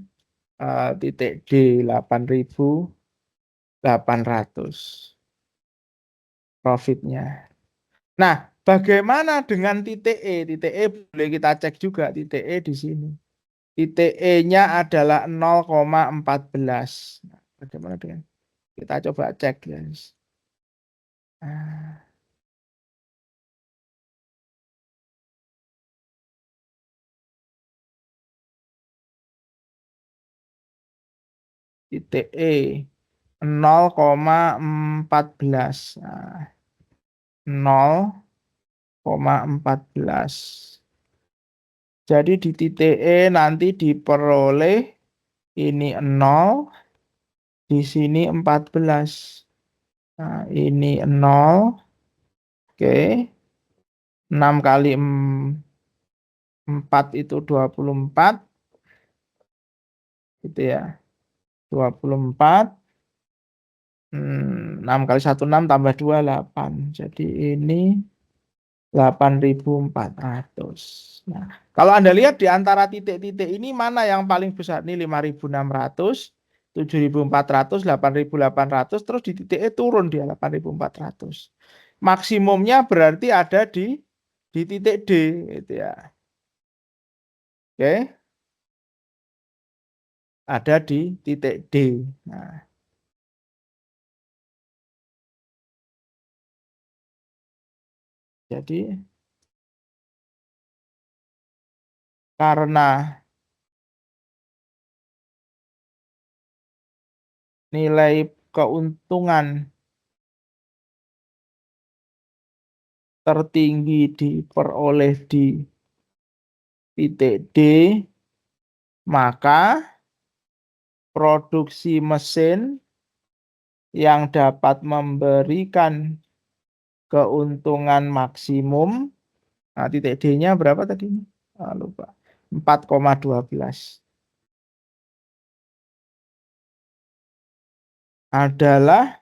titik D 8.800 profitnya. Nah, bagaimana dengan titik E? Titik E boleh kita cek juga titik E di sini. Titik E-nya adalah 0,14. Nah, bagaimana dengan kita coba cek, guys. Nah, titik E 0,14. Nah, 0,14. Jadi di titik E nanti diperoleh ini 0, di sini 14. Nah, ini 0. Oke. 6 kali 4 itu 24. Gitu ya. 24. 6 kali 1 6 tambah 2 8. Jadi ini 8.400. Nah, kalau Anda lihat di antara titik-titik ini mana yang paling besar? Ini 5.600, 7.400, 8.800, terus di titik E turun dia 8.400. Maksimumnya berarti ada di titik D gitu ya. Oke. Ada di titik D. Nah, jadi karena nilai keuntungan tertinggi diperoleh di titik D, maka produksi mesin yang dapat memberikan keuntungan maksimum, nah titik D-nya berapa tadi? Lupa. 4,12 adalah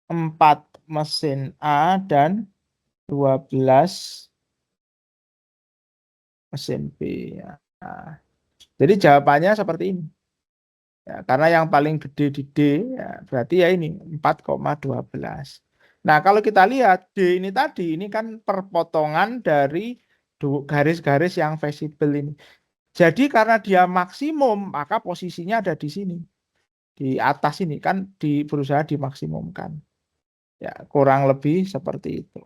4 mesin A dan 12 mesin B. Nah, jadi jawabannya seperti ini. Ya, karena yang paling gede di D, ya, berarti ya ini 4,12. Nah, kalau kita lihat D ini tadi, ini kan perpotongan dari garis-garis yang visible ini. Jadi karena dia maksimum, maka posisinya ada di sini. Di atas ini kan berusaha dimaksimumkan. Ya, kurang lebih seperti itu.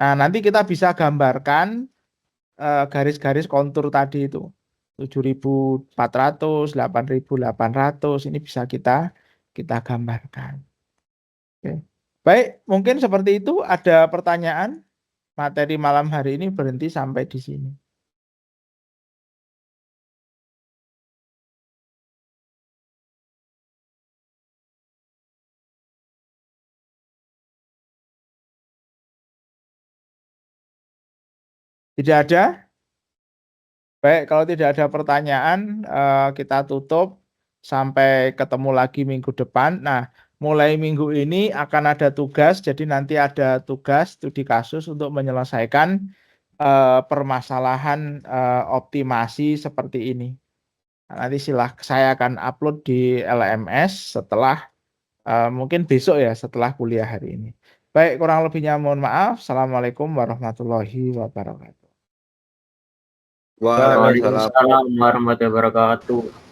Nah, nanti kita bisa gambarkan garis-garis kontur tadi itu. 7.400, 8.800 ini bisa kita gambarkan. Oke. Baik, mungkin seperti itu. Ada pertanyaan? Materi malam hari ini berhenti sampai di sini. Tidak ada? Baik, kalau tidak ada pertanyaan, kita tutup sampai ketemu lagi minggu depan. Nah, mulai minggu ini akan ada tugas, jadi nanti ada tugas studi kasus untuk menyelesaikan permasalahan optimasi seperti ini. Nah, nanti saya akan upload di LMS setelah mungkin besok ya, setelah kuliah hari ini. Baik, kurang lebihnya mohon maaf. Assalamualaikum warahmatullahi wabarakatuh. Waalaikumsalam warahmatullahi wabarakatuh.